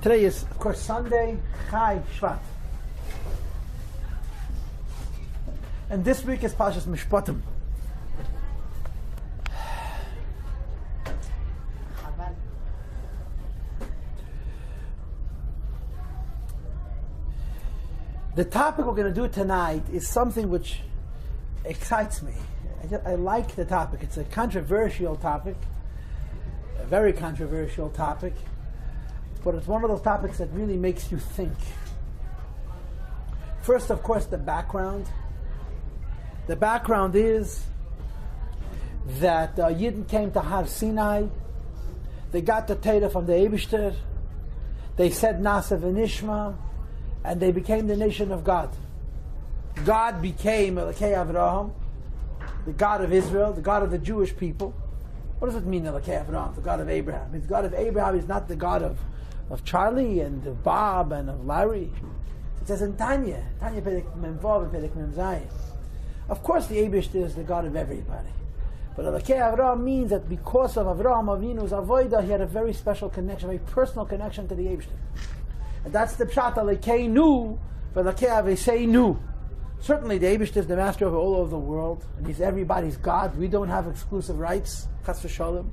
Today is, of course, Sunday, Chai Shvat. And this week is Parshas Mishpatim. The topic we're going to do tonight is something which excites me. I like the topic. It's a controversial topic, a very controversial topic, but it's one of those topics that really makes you think. First, of course, the background. The background is that Yidden came to Har Sinai. They got the Torah from the Eibishter. They said Nasa v'nishma, and they became the nation of God. God became Elokei Avrohom, the God of Israel, the God of the Jewish people. What does it mean, Elokei Avrohom, the God of Abraham? The God of Abraham is not the God of Charlie and of Bob and of Larry. It says in Tanya Perek Mem Vav and Perek Mem Zayin. Of course, the Eibishter is the God of everybody. But Elokei Avrohom means that because of Avrohom Avinu's avodah, he had a very special connection, a very personal connection to the Eibishter. And that's the pshat. Elokei nu, v'Elokei Avesei nu. Certainly, the Eibishter is the master of all over the world, and he's everybody's God. We don't have exclusive rights. Chas v'sholem.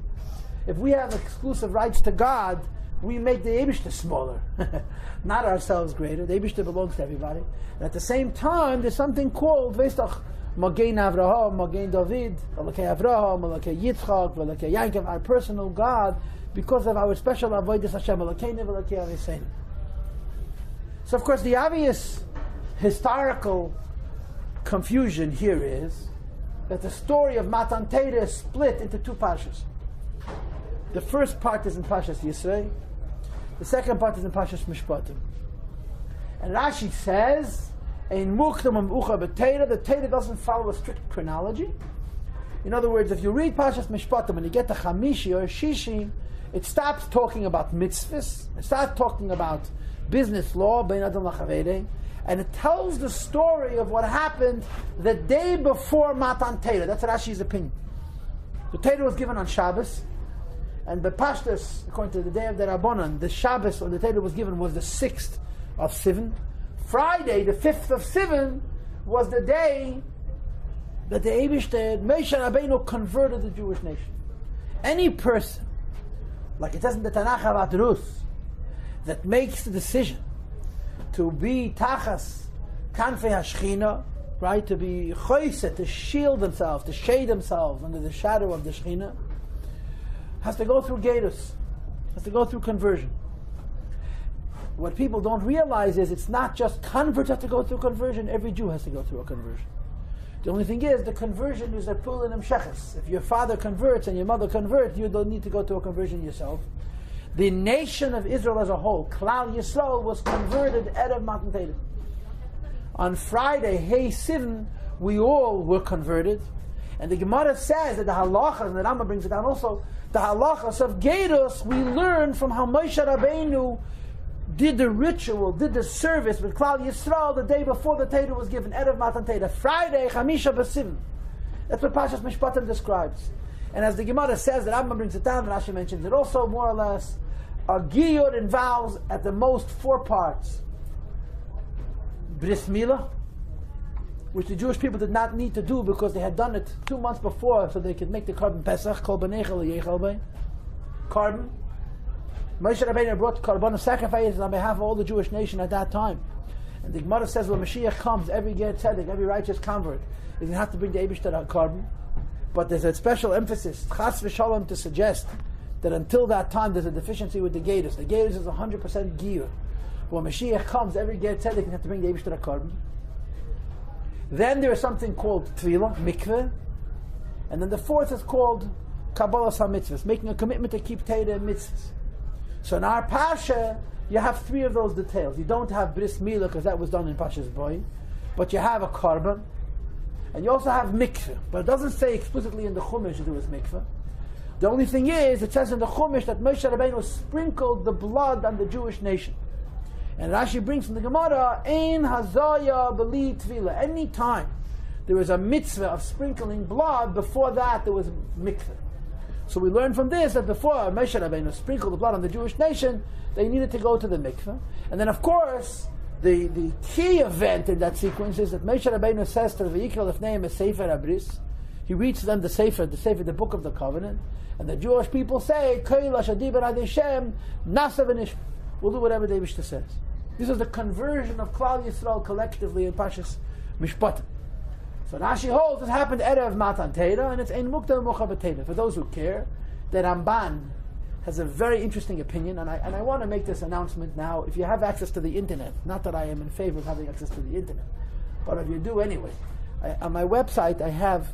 If we have exclusive rights to God, we make the Eibishter smaller, not ourselves greater. The Eibishter belongs to everybody. And at the same time, there's something called Veistach Magen Avraham, Magen David, Elokei Avrohom, Elokei Yitzchak, Elokei Yaakov, our personal God, because of our special avodas Hashem, Elokeinu v'Elokei Aviseinu. So, of course, the obvious historical confusion here is that the story of Matan Torah is split into two parshas. The first part is in Parshas Yisroel. The second part is in Parshas Mishpatim. And Rashi says, "Ein mukdam u'ucha b'Torah." The Torah doesn't follow a strict chronology. In other words, if you read Parshas Mishpatim and you get to Chamishi or Shishi, it stops talking about mitzvahs. It starts talking about business law, bein adam lachavere, and it tells the story of what happened the day before Matan Torah. That's Rashi's opinion. The Torah was given on Shabbos, and the Pashtus, according to the day of the Rabbanan, the Shabbos when the Torah was given was the 6th of Sivan. Friday, the 5th of Sivan, was the day that the Eibishter, Moshe Rabbeinu, converted the Jewish nation. Any person, like it says in the Tanakh about Ruth, that makes the decision to be tachas kanfei hashchina, right, to be choiset, to shield themselves, to shade themselves under the shadow of the Shechina, has to go through Gerus, has to go through conversion. What people don't realize is it's not just converts have to go through conversion, every Jew has to go through a conversion. The only thing is, the conversion is a pul in sheches. If your father converts and your mother converts, you don't need to go through a conversion yourself. The nation of Israel as a whole, Klal Yisroel, was converted out of Matan Torah. On Friday, Hey Sivan, we all were converted. And the Gemara says that the halachas, and the Rambam brings it down also, the halachas of Gerus, we learn from how Moshe Rabbeinu did the ritual, did the service with Klal Yisrael the day before the Torah was given, Erev Matan Torah, Friday, Chamisha B'Sivan. That's what Parshas Mishpatim describes. And as the Gemara says, the Rambam brings it down, Rashi mentions it also, more or less, a giyur involves at the most 4 parts. Bris Milah, which the Jewish people did not need to do because they had done it 2 months before so they could make the Korban Pesach, Kol B'neichel Yechel B'nei. Korban. Moshe Rabbeinu brought Korban sacrifices on behalf of all the Jewish nation at that time. And the Gemara says when Mashiach comes, every Ger Tzedek, every righteous convert, is going to have to bring the Eibishter Korban. But there's a special emphasis, Chas v'Sholem, to suggest that until that time there's a deficiency with the Gerus. The Gerus is 100% Giyur. When Mashiach comes, every Ger Tzedek can have to bring the Eibishter Korban. Then there is something called Tefillah, Mikveh. And then the fourth is called Kabbalah HaMitzvahs, making a commitment to keep Torah and mitzvahs. So in our Pasha, you have 3 of those details. You don't have Bris Milah because that was done in Pasha's Boy, but you have a Korban. And you also have mikveh, but it doesn't say explicitly in the Chumash that there was mikveh. The only thing is, it says in the Chumash that Moshe Rabbeinu sprinkled the blood on the Jewish nation. And Rashi brings from the Gemara, Ein hazaya b'li tefillah. Any time there was a mitzvah of sprinkling blood, before that there was mikveh. So we learn from this that before Moshe Rabbeinu sprinkled the blood on the Jewish nation, they needed to go to the mikveh. And then, of course, the key event in that sequence is that Moshe Rabbeinu says to the Vayikra Lefneim Sefer Abris, he reads to them the Sefer, the book of the covenant, and the Jewish people say, we'll do whatever the Eibishter says. This is the conversion of Klal Yisrael collectively in Pashas Mishpatim. So Rashi holds this happened Erev Matan Torah, and it's Ein Mukta Mocha B'Torah. For those who care, the Ramban has a very interesting opinion, and I want to make this announcement now. If you have access to the internet, not that I am in favor of having access to the internet, but if you do anyway, on my website I have,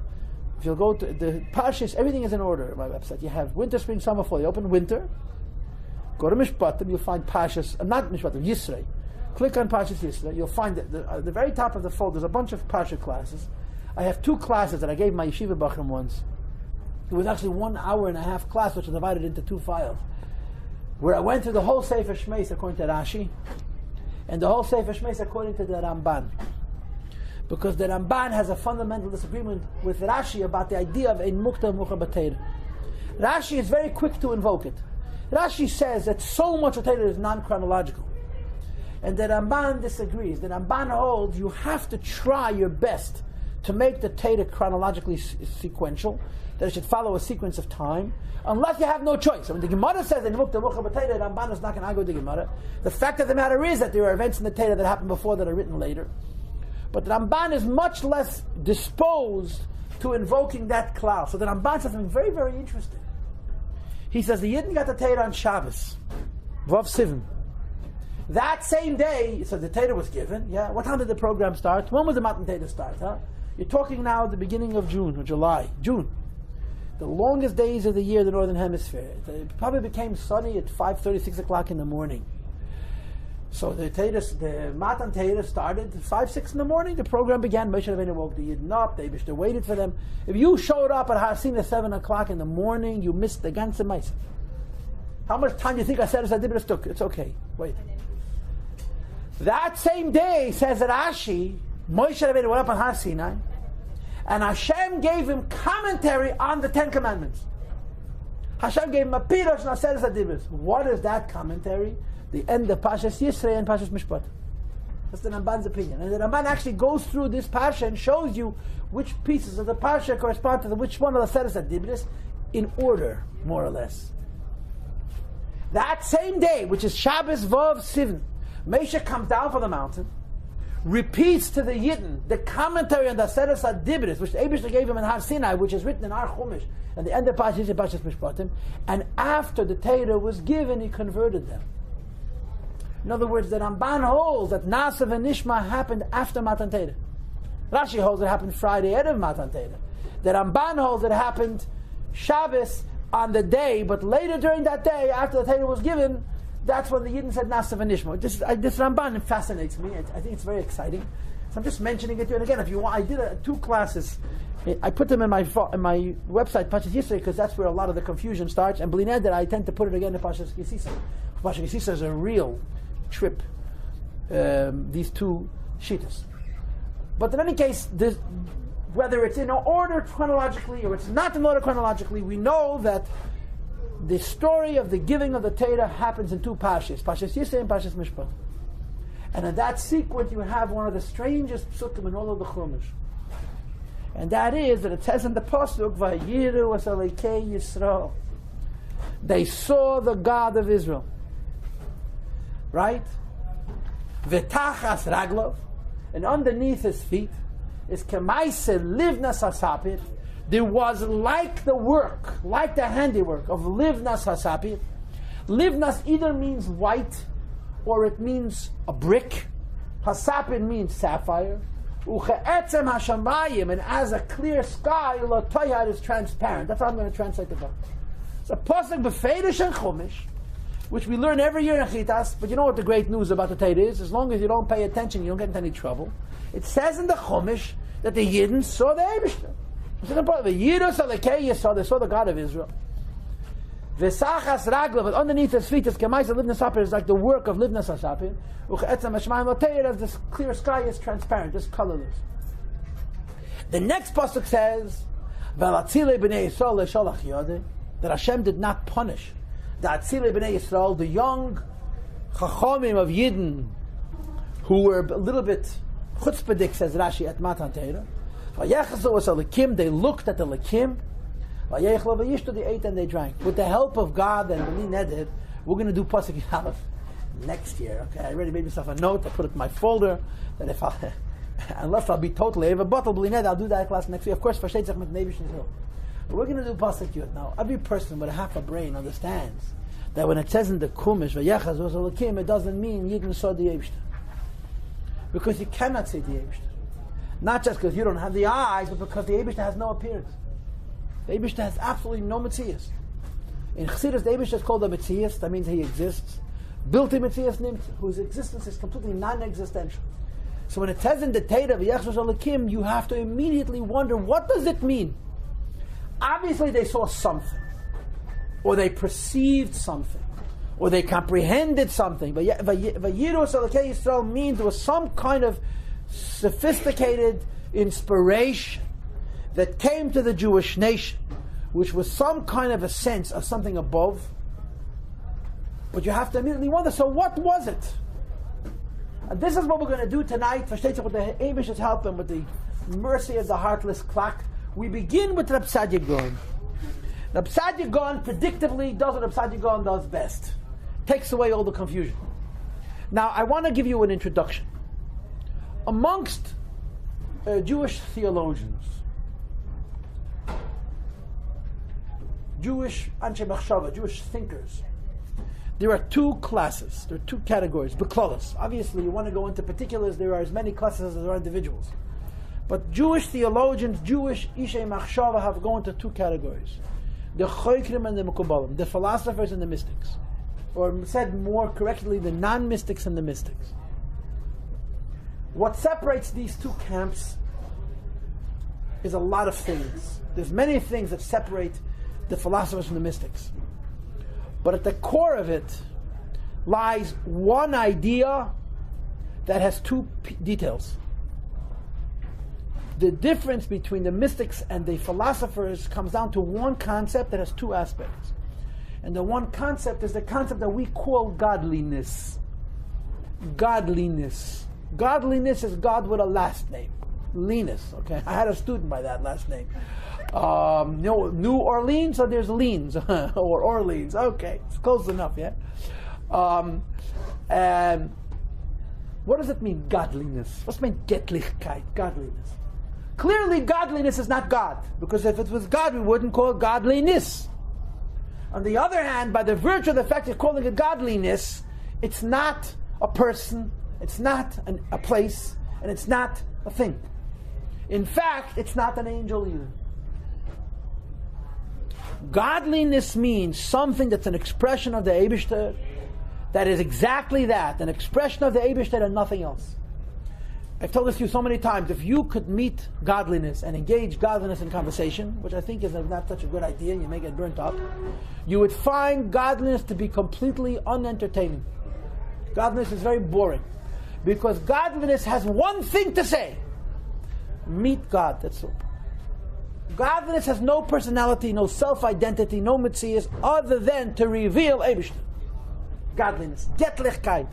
if you'll go to the Parshas, everything is in order on my website. You have winter, spring, summer, fall. You open winter, go to Mishpatim, you'll find Parshas, not Mishpatim, Yisroel. Click on Parshas Yisroel, you'll find at the very top of the folder, there's a bunch of Parsha classes. I have 2 classes that I gave my yeshiva bachrim once. It was actually 1 hour and a half class, which was divided into 2 files, where I went through the whole Sefer Shmeis according to Rashi, and the whole Sefer Shmeis according to the Rambam. Because the Ramban has a fundamental disagreement with Rashi about the idea of Ein Mukta Mocha B'Torah. Rashi is very quick to invoke it. Rashi says that so much of Torah is non-chronological. And the Ramban disagrees. The Ramban holds you have to try your best to make the Torah chronologically sequential, that it should follow a sequence of time, unless you have no choice. I mean, the Gemara says in Mukta Mocha B'Torah, the Ramban is not going to argue with the Gemara. The fact of the matter is that there are events in the Torah that happened before that are written later. But the Ramban is much less disposed to invoking that klal. So the Ramban says something very, very interesting. He says the Yidden got the Torah on Shabbos, Vav Sivim. That same day, so the Torah was given. Yeah, what time did the program start? When was the Matan Torah start? Huh? You're talking now at the beginning of June or July. June, the longest days of the year in the Northern Hemisphere. It probably became sunny at 5:30, 6 o'clock in the morning. So the Matan Torah started at 5, 6 in the morning. The program began. Moshe Rabbeinu woke the Yidden up. They waited for them. If you showed up at Har Sinai at 7 o'clock in the morning, you missed the ganze Meise. How much time do you think I said as I did it took? It's okay. Wait. That same day, says Rashi, Moshe Rabbeinu went up on Har Sinai, and Hashem gave him commentary on the 10 Commandments. Hashem gave him a pirush and Aseres Adibros. What is that commentary? The end of Parshas Yisroel and Parshas Mishpat. That's the Ramban's opinion. And the Ramban actually goes through this Parsha and shows you which pieces of the Parsha correspond to which one of the Aseres Adibros in order, more or less. That same day, which is Shabbos Vav Sivin, Moshe comes down from the mountain, repeats to the Yidden the commentary on the Aseres Adibros, which the Eibishter gave him in Har Sinai, which is written in Har Chumash, and the end of Parshas Yisroel, Parshas Mishpatim. And after the Torah was given, he converted them. In other words, the Ramban holds that Nasav and Nishma happened after Matan Torah. Rashi holds it happened Friday Erev Matan Torah. The Ramban holds it happened Shabbos on the day, but later during that day, after the Torah was given, that's when the Yidden said Nasav and Nishma. This Ramban fascinates me. I think it's very exciting. So I'm just mentioning it to you. And again, if you want, I did 2 classes. I put them in my website, Parshas Yisroel, because that's where a lot of the confusion starts. And Blined, I tend to put it again in Parshas Yisroel. Parshas Yisroel is a real trip, these 2 shittas. But in any case, whether it's in order chronologically or it's not in order chronologically, we know that the story of the giving of the Torah happens in 2 Parshas, Parshas Yisroel and Parshas Mishpat. And in that sequence, you have one of the strangest psukim in all of the Chumash. And that is that it says in the Pasuk, Vayiru as Elokei Yisroel. They saw the God of Israel. Right? V'tachas raglov, and underneath his feet is kemaise livnas hasapir. There was like the work, like the handiwork of livnas hasapir. Livnas either means white or it means a brick. Hasapir means sapphire. Uche'etzem hashamayim, and as a clear sky, lotoyad is transparent. That's how I'm going to translate the book. It's a pasuk b'feidish and chumash, which we learn every year in Chitas, but you know what the great news about the Torah is? As long as you don't pay attention, you don't get into any trouble. It says in the Chumash that the Yidden saw the Eibishter. The Yidden saw they saw the God of Israel. V'sachas raglav, but underneath his feet is kemaisa livnas sapir, is like the work of livnas sapir. Uche'etzem hashmayim loteir, as this clear sky is transparent, just colorless. The next pasuk says, V'alatzile b'nei Yisrael le'sholach yodeh. that Hashem did not punish the Atzilei B'nai Yisrael, the young Chachamim of Yidden, who were a little bit chutzpahdik, says Rashi, at Matan Torah. Vayechazu was Elokim, they looked at the Elokim. Vayechlo vayishtu, they ate and they drank. With the help of God and B'li Neder, we're going to do Pasuk Aleph next year. Okay, I already made myself a note. I put it in my folder that if I, unless I'll be totally have a bottle B'li Neder, I'll do that class next year. Of course, Vashet Zech mit Nevish Nizil. But we're going to do Pasuk Yud now. Every person with a half a brain understands that when it says in the Chumash Vayechazu was Elokim, it doesn't mean Yidden saw the Eibishter, because you cannot see the Eibishter. Not just because you don't have the eyes, but because the Eibishter has no appearance. The Eibishter has absolutely no Metzias. In Chassidus, the Eibishter is called a Metzias. That means he exists. Built-in Metzias Nimtza, whose existence is completely non-existential. So when it says in the Torah, V'yachzos Elokim, you have to immediately wonder, what does it mean? Obviously they saw something, or they perceived something, or they comprehended something. Vayiru Elokei Yisroel means there was some kind of sophisticated inspiration that came to the Jewish nation, which was some kind of a sense of something above. But you have to immediately wonder, so what was it? And this is what we're going to do tonight, with the Eibishter's help and with the mercy of the heartless clock. We begin with Reb Sadia Gaon. Reb Sadia Gaon predictably does what Reb Sadia Gaon does best. Takes away all the confusion. Now, I want to give you an introduction. Amongst Jewish theologians, Jewish Anshe Machshava, Jewish thinkers, there are two classes, there are two categories. Beklalos. Obviously, you want to go into particulars, there are as many classes as there are individuals. But Jewish theologians, Jewish Ishei Machshava have gone into two categories. The Choykrim and the Mekubalim, the philosophers and the mystics. Or said more correctly, the non-mystics and the mystics. What separates these two camps is a lot of things. There's many things that separate the philosophers from the mystics. But at the core of it lies one idea that has two details. The difference between the mystics and the philosophers comes down to one concept that has two aspects. And the one concept is the concept that we call godliness. Godliness. Godliness is God with a last name. Linus, okay? I had a student by that last name. New Orleans, so there's Leans, or Orleans. Okay, it's close enough, yeah? And what does it mean, godliness? What's mean Gettlichkeit, godliness? Clearly, godliness is not God, because if it was God, we wouldn't call it godliness. On the other hand, by the virtue of the fact of calling it godliness, it's not a person, it's not a place, and it's not a thing. In fact, it's not an angel either. Godliness means something that's an expression of the Eibishter, that is exactly that, an expression of the Eibishter and nothing else. I've told this to you so many times, if you could meet godliness and engage godliness in conversation, which I think is not such a good idea, you may get burnt up, you would find godliness to be completely unentertaining. Godliness is very boring, because godliness has one thing to say: meet God, that's all. Godliness has no personality, no self-identity, no metzias, other than to reveal Eibishter. Godliness, Gettlichkeit.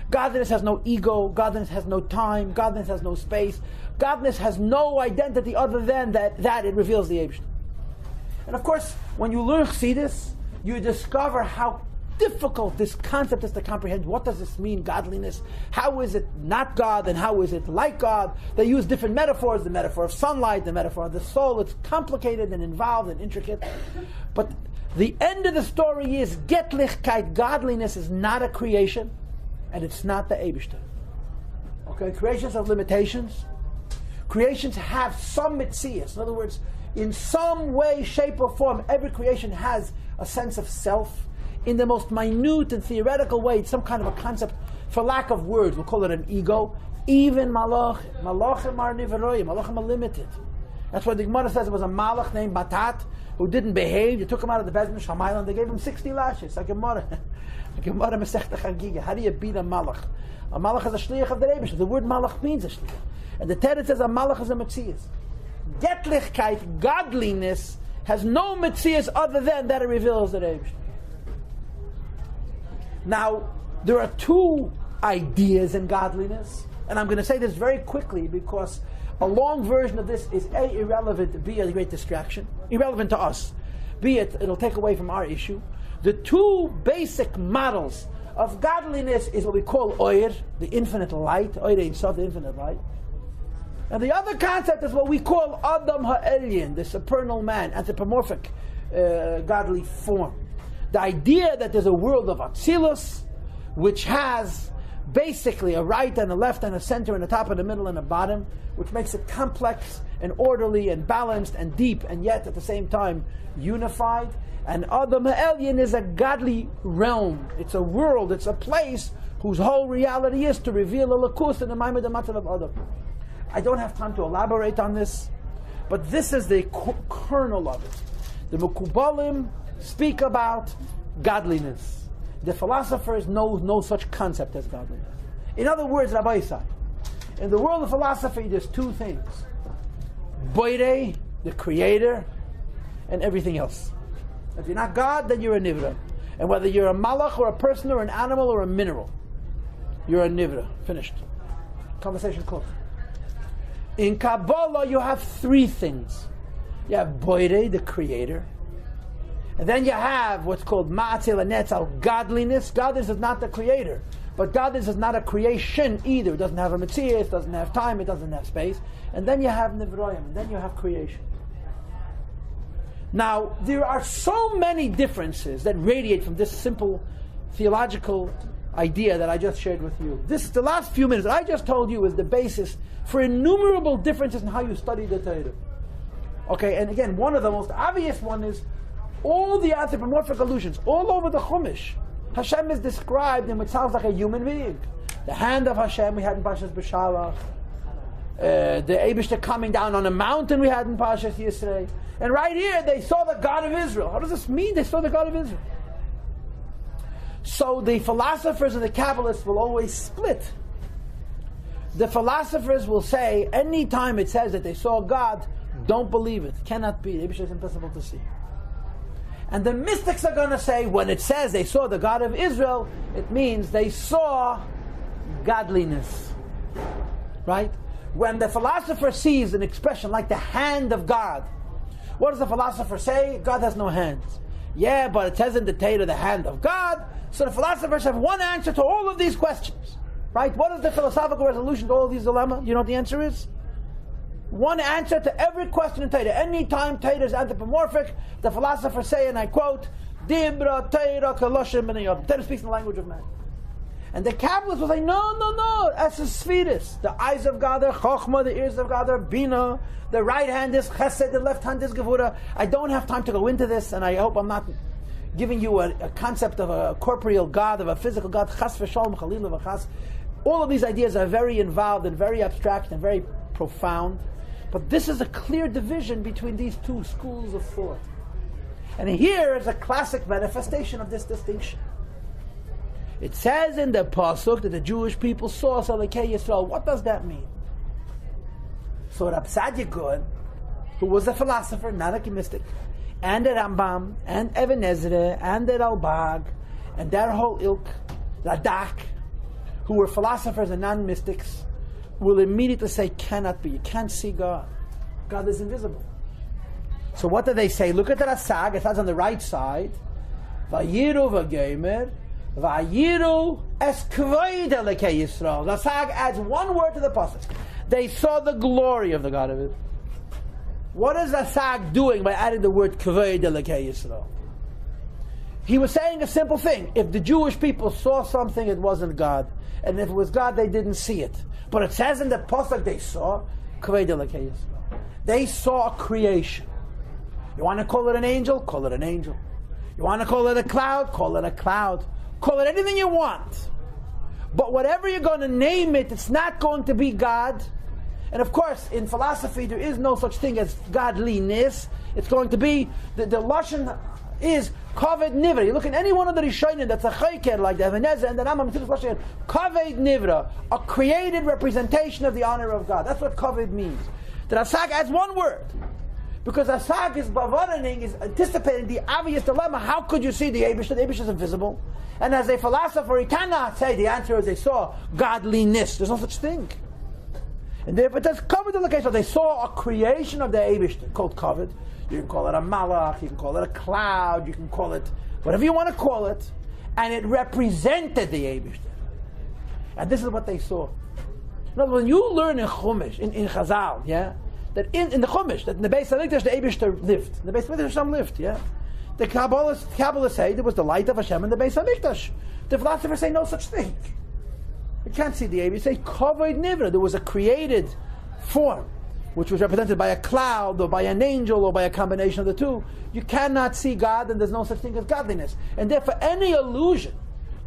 Godliness has no ego, godliness has no time, godliness has no space, godliness has no identity other than that it reveals the Eibishter. And of course, when you learn Chassidus, you discover how difficult this concept is to comprehend. What does this mean, godliness? How is it not God, and how is it like God? They use different metaphors, the metaphor of sunlight, the metaphor of the soul. It's complicated and involved and intricate. But the end of the story is, Gettlichkeit, godliness is not a creation, and it's not the Eibishter. Okay, creations have limitations. Creations have some mitzias. In other words, in some way, shape, or form, every creation has a sense of self. In the most minute and theoretical way, it's some kind of a concept. For lack of words, we'll call it an ego. Even malachim are niveroyim. Malachim are limited. That's why the Gemara says it was a malach named Matat who didn't behave. They took him out of the Bezdin Shamayla and they gave him 60 lashes. Like Gemara Masechta Chagiga. How do you beat a malach? A malach is a shliach of the Rebbe. The word malach means a shliach. And the Torah says a malach is a metzias. Gettlichkeit, godliness, has no metzias other than that it reveals the Eibishter. Now, there are two ideas in godliness, and I'm going to say this very quickly because a long version of this is A, irrelevant, B, a great distraction. Irrelevant to us. B, it'll take away from our issue. The two basic models of godliness is what we call Oyer, the infinite light, Oyer Ein Sof, the infinite light. And the other concept is what we call Adam Ha'elyon, the supernal man, anthropomorphic godly form. The idea that there's a world of Atzilus, which has basically a right and a left and a center and a top and a middle and a bottom, which makes it complex and orderly and balanced and deep and yet at the same time unified. And Adam Ha'elyon is a godly realm. It's a world, it's a place whose whole reality is to reveal a lakus in the Maamar of Adam. I don't have time to elaborate on this, but this is the kernel of it. The Mekubalim speak about godliness. The philosophers know no such concept as godliness. In other words, Rabbi Isai, in the world of philosophy, there's two things: Boirei, the creator, and everything else. If you're not God, then you're a nivra. And whether you're a malach or a person or an animal or a mineral, you're a nivra. Finished. Conversation closed. In Kabbalah, you have three things. You have Boirei, the creator. And then you have what's called Ma'atzil and Netzal, godliness. Godliness is not the creator. But godliness is not a creation either. It doesn't have a Metziah, it doesn't have time, it doesn't have space. And then you have Nivroim, and then you have creation. Now, there are so many differences that radiate from this simple theological idea that I just shared with you. This, the last few minutes that I just told you, is the basis for innumerable differences in how you study the Torah. Okay, and again, one of the most obvious one is all the anthropomorphic allusions all over the Chumash. Hashem is described in what sounds like a human being. The hand of Hashem we had in Parshas B'Shalach. The Eibishter coming down on a mountain we had in Parshas Yisroel. And right here they saw the God of Israel. How does this mean they saw the God of Israel? So the philosophers and the Kabbalists will always split. The philosophers will say, any time it says that they saw God, don't believe it. Cannot be. The Eibishter is impossible to see. And the mystics are going to say, when it says they saw the God of Israel, it means they saw godliness. Right? When the philosopher sees an expression like the hand of God, what does the philosopher say? God has no hands. Yeah, but it says in the Torah the hand of God. So the philosophers have one answer to all of these questions. Right? What is the philosophical resolution to all of these dilemmas? You know what the answer is? One answer to every question in Torah. Anytime Torah is anthropomorphic, the philosophers say, and I quote, Dibra Torah Kaloshem B'nei Torah speaks in the language of man. And the Kabbalists will say, no, that's a Sfiris. The eyes of God are Chochmah, the ears of God are Bina, the right hand is Chesed, the left hand is Gevura. I don't have time to go into this, and I hope I'm not giving you a concept of a corporeal God, of a physical God, Chas v'shalom, Chalil v'chas. All of these ideas are very involved and very abstract and very profound. But this is a clear division between these two schools of thought. And here is a classic manifestation of this distinction. It says in the Pasuk that the Jewish people saw Elokei Yisroel. What does that mean? So Rab Sadiq, who was a philosopher, not a mystic, and the Rambam, and Even Ezra, and the Ralbag, and their whole ilk, Radak, who were philosophers and non-mystics, will immediately say, cannot be. You can't see God. God is invisible. So what do they say? Look at the Rasag. It says on the right side, Vayiru v'geimer, Vayiru es kvoid Elokei Yisroel. Rasag adds one word to the pasuk. They saw the glory of the God of Israel. What is Rasag doing by adding the word kvoid Elokei Yisroel? He was saying a simple thing. If the Jewish people saw something, it wasn't God. And if it was God, they didn't see it. But it says in the pasuk they saw kvoid Elokei Yisroel. They saw a creation. You want to call it an angel? Call it an angel. You want to call it a cloud? Call it a cloud. Call it anything you want. But whatever you're going to name it, it's not going to be God. And of course, in philosophy, there is no such thing as godliness. It's going to be, the Lashon is Kaved Nivra. You look at any one of the Rishonim that's a Chayker, like the Evaneza and the Rambam, Kaved Nivra, a created representation of the honor of God. That's what Kaved means. The Rasag adds one word. Because Rasag is bavarening, is anticipating the obvious dilemma. How could you see the Eibush? The Eibush is invisible. And as a philosopher, he cannot say the answer is they saw godliness. There's no such thing. And therefore, it does cover the location. So they saw a creation of the Eibush called covered. You can call it a malach, you can call it a cloud, you can call it whatever you want to call it. And it represented the Eibush. And this is what they saw. Now, when you learn in Chumash, in Chazal, yeah, that in the Chumash, that in the Beis Hamikdash the Eibishter lived. In the Beis Hamikdash Hashem lived, yeah. The Kabbalists say there was the light of Hashem in the Beis Hamikdash. The philosophers say no such thing. You can't see the Eibush. Say Kavod Nivra. There was a created form, which was represented by a cloud or by an angel or by a combination of the two. You cannot see God, and there's no such thing as godliness. And therefore, any allusion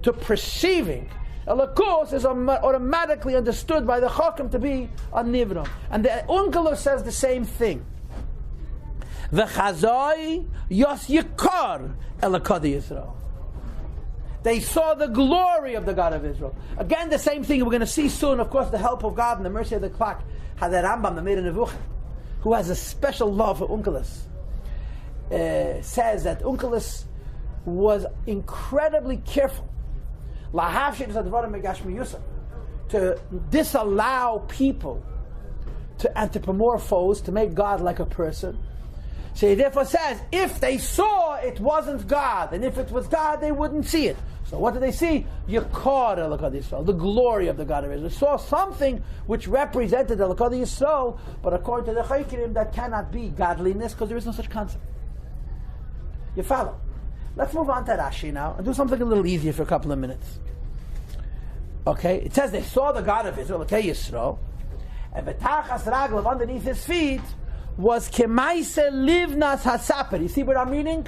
to perceiving Elokei is automatically understood by the Chokim to be a Nivra. And the Unkelos says the same thing. V'chazoi yos yikar Elokei Yisroel. They saw the glory of the God of Israel. Again, the same thing we're going to see soon. Of course, the help of God and the mercy of the clock. haRambam, the Meir Nevuchim, who has a special love for Unkelos, says that Unkelos was incredibly careful to disallow people to anthropomorphose, to make God like a person. So he therefore says, if they saw it wasn't God, and if it was God, they wouldn't see it. So what did they see? Yikar Elokei Yisroel, the glory of the God of Israel. They saw something which represented Elokei Yisroel, but according to the Chaykirim, that cannot be godliness, because there is no such concept. You follow? Let's move on to Rashi now and do something a little easier for a couple of minutes. Okay, it says they saw the God of Israel, Elokei Yisroel, and Betachas Raglav, underneath his feet, was Kemaise Livnas Hasaper. You see what I'm reading?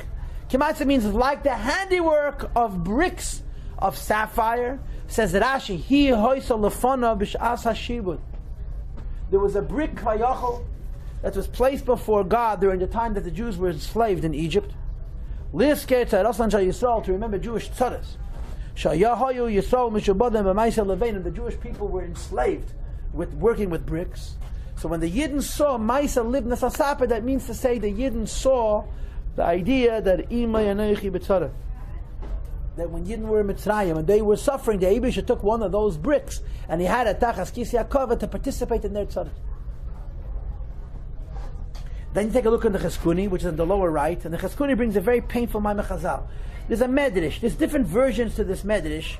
Kemaise means like the handiwork of bricks of sapphire. Says Rashi, Hi Hoisa Lefona B'Sh'as HaShibud. There was a brick Vayachol that was placed before God during the time that the Jews were enslaved in Egypt. To remember Jewish tzaras. And the Jewish people were enslaved with working with bricks. So when the Yidden saw Maisa Livnas Hasaper, that means to say the Yidden saw the idea that Imay Anochi B'Tzara, that when Yidden were in Mitzrayim and they were suffering, the Eibush took one of those bricks and he had a Tachas Kisi HaKavod to participate in their tzara. Then you take a look at the Cheskuni, which is in the lower right, and the Cheskuni brings a very painful Maamar Chazal. There's a Medrash. There's different versions to this Medrash,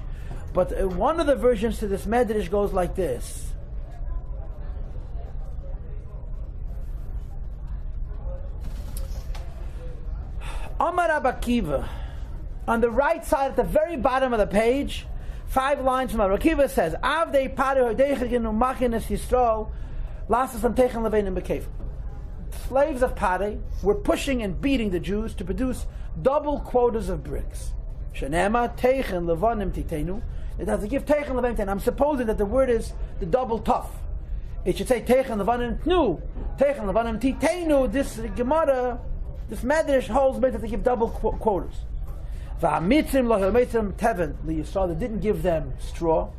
but one of the versions to this Medrash goes like this. Amar Rabbi Akiva, on the right side at the very bottom of the page, 5 lines from Rabbi Akiva says, Avdei Paru Hodeichigin U'Machines Yisroel Lasas Anteichen Levenim B'Keif. Slaves of Pare were pushing and beating the Jews to produce double quotas of bricks. Shenema Teichen Levanim Titenu. It has to give Teichen Levanim Titenu. I'm supposing that the word is the double tough. It should say Teichen Levanim Tnu. Teichen Levanim Titenu. This Gemara, this Medrash holds meant that they give double quotas. V'amitzim Lohelmeitzim Teven Liyisrael. They didn't give them straw.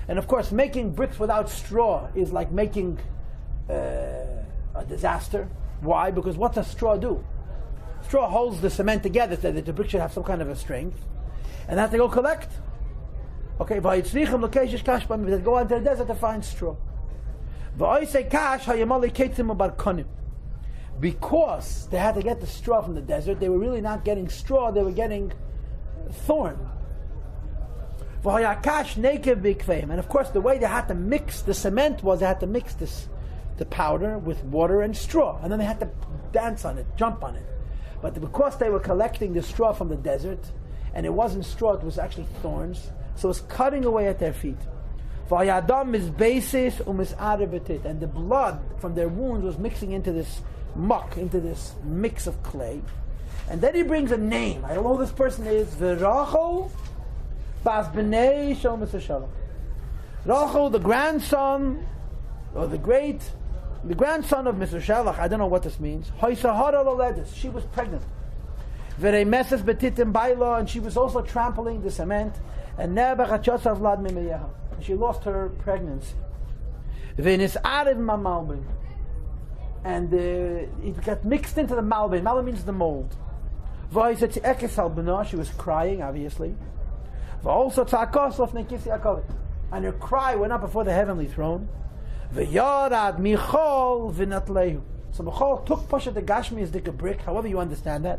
And of course, making bricks without straw is like making a disaster. Why? Because what does straw do? Straw holds the cement together so that the brick should have some kind of a strength. And they have to go collect. Okay, they go into the desert to find straw. Because they had to get the straw from the desert, they were really not getting straw, they were getting thorn. And of course the way they had to mix the cement was they had to mix the powder with water and straw, and then they had to dance on it, jump on it. But because they were collecting the straw from the desert, and it wasn't straw, it was actually thorns, so it was cutting away at their feet. And the blood from their wounds was mixing into this muck, into this mix of clay. And then he brings a name. I don't know who this person is. Rachel bas b'nei shel Misashalach. Rachel, the grandson, or the grandson of Misashalach. I don't know what this means. She was pregnant. And she was also trampling the cement. And she lost her pregnancy. and it got mixed into the malbin. Malbin means the mold. She was crying, obviously. And her cry went up before the heavenly throne. So Michal took Pasha the Gashmi as like a brick, however you understand that.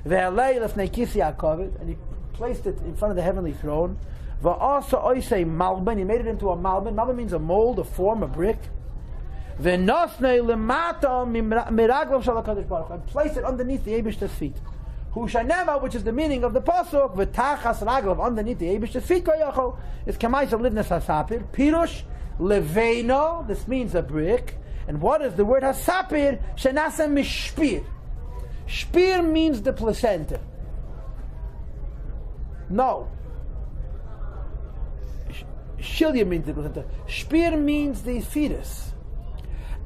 And he placed it in front of the heavenly throne. He made it into a malbin. Malbin means a mold, a form, a brick. And placed it underneath the Eibishter's feet. Which is the meaning of the pasuk, v'tachas raglav, underneath the Eibishter's feet, is kamaisa livnes hasapir, pirush leveino, this means a brick. And what is the word hasapir? Shenasa mishpir. Shpir means the placenta. No. Shilya means the placenta. Shpir means the fetus.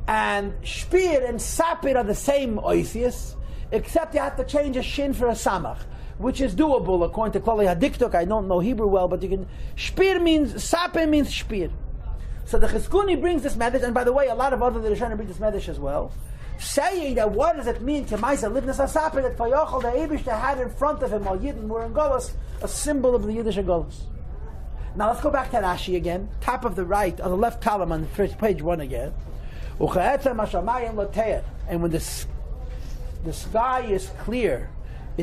And shpir and sapir are the same oisius, except you have to change a shin for a samach, which is doable according to Klali Hadiktuk. I don't know Hebrew well, but you can. Shpir means, sapir means shpir. So the Chizkuni brings this message, and by the way, a lot of other Rishonim bring this message as well, saying that what does it mean, Kemaisa Livnas HaSapir, that Vayochel, the Eibishter, had in front of him while Yidden were in Golos, a symbol of the Yiddish Golos. Now let's go back to Rashi again, top of the right, on the left column on the first page 1 again. And when the sky is clear,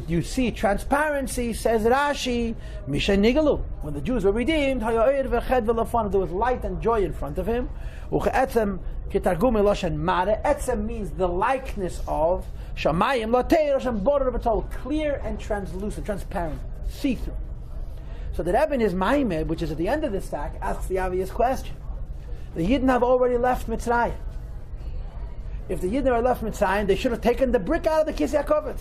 you see transparency, says Rashi, Misha Nigalu. When the Jews were redeemed, there was light and joy in front of him. Etzem means the likeness of Shamayim Lateir, border of a total, clear and translucent, transparent, see-through. So the Rebbe in his Maamar, which is at the end of the stack, asks the obvious question. The Yidden have already left Mitzrayim. If the Yidden are left Mitzrayim, they should have taken the brick out of the Kisei HaKoved.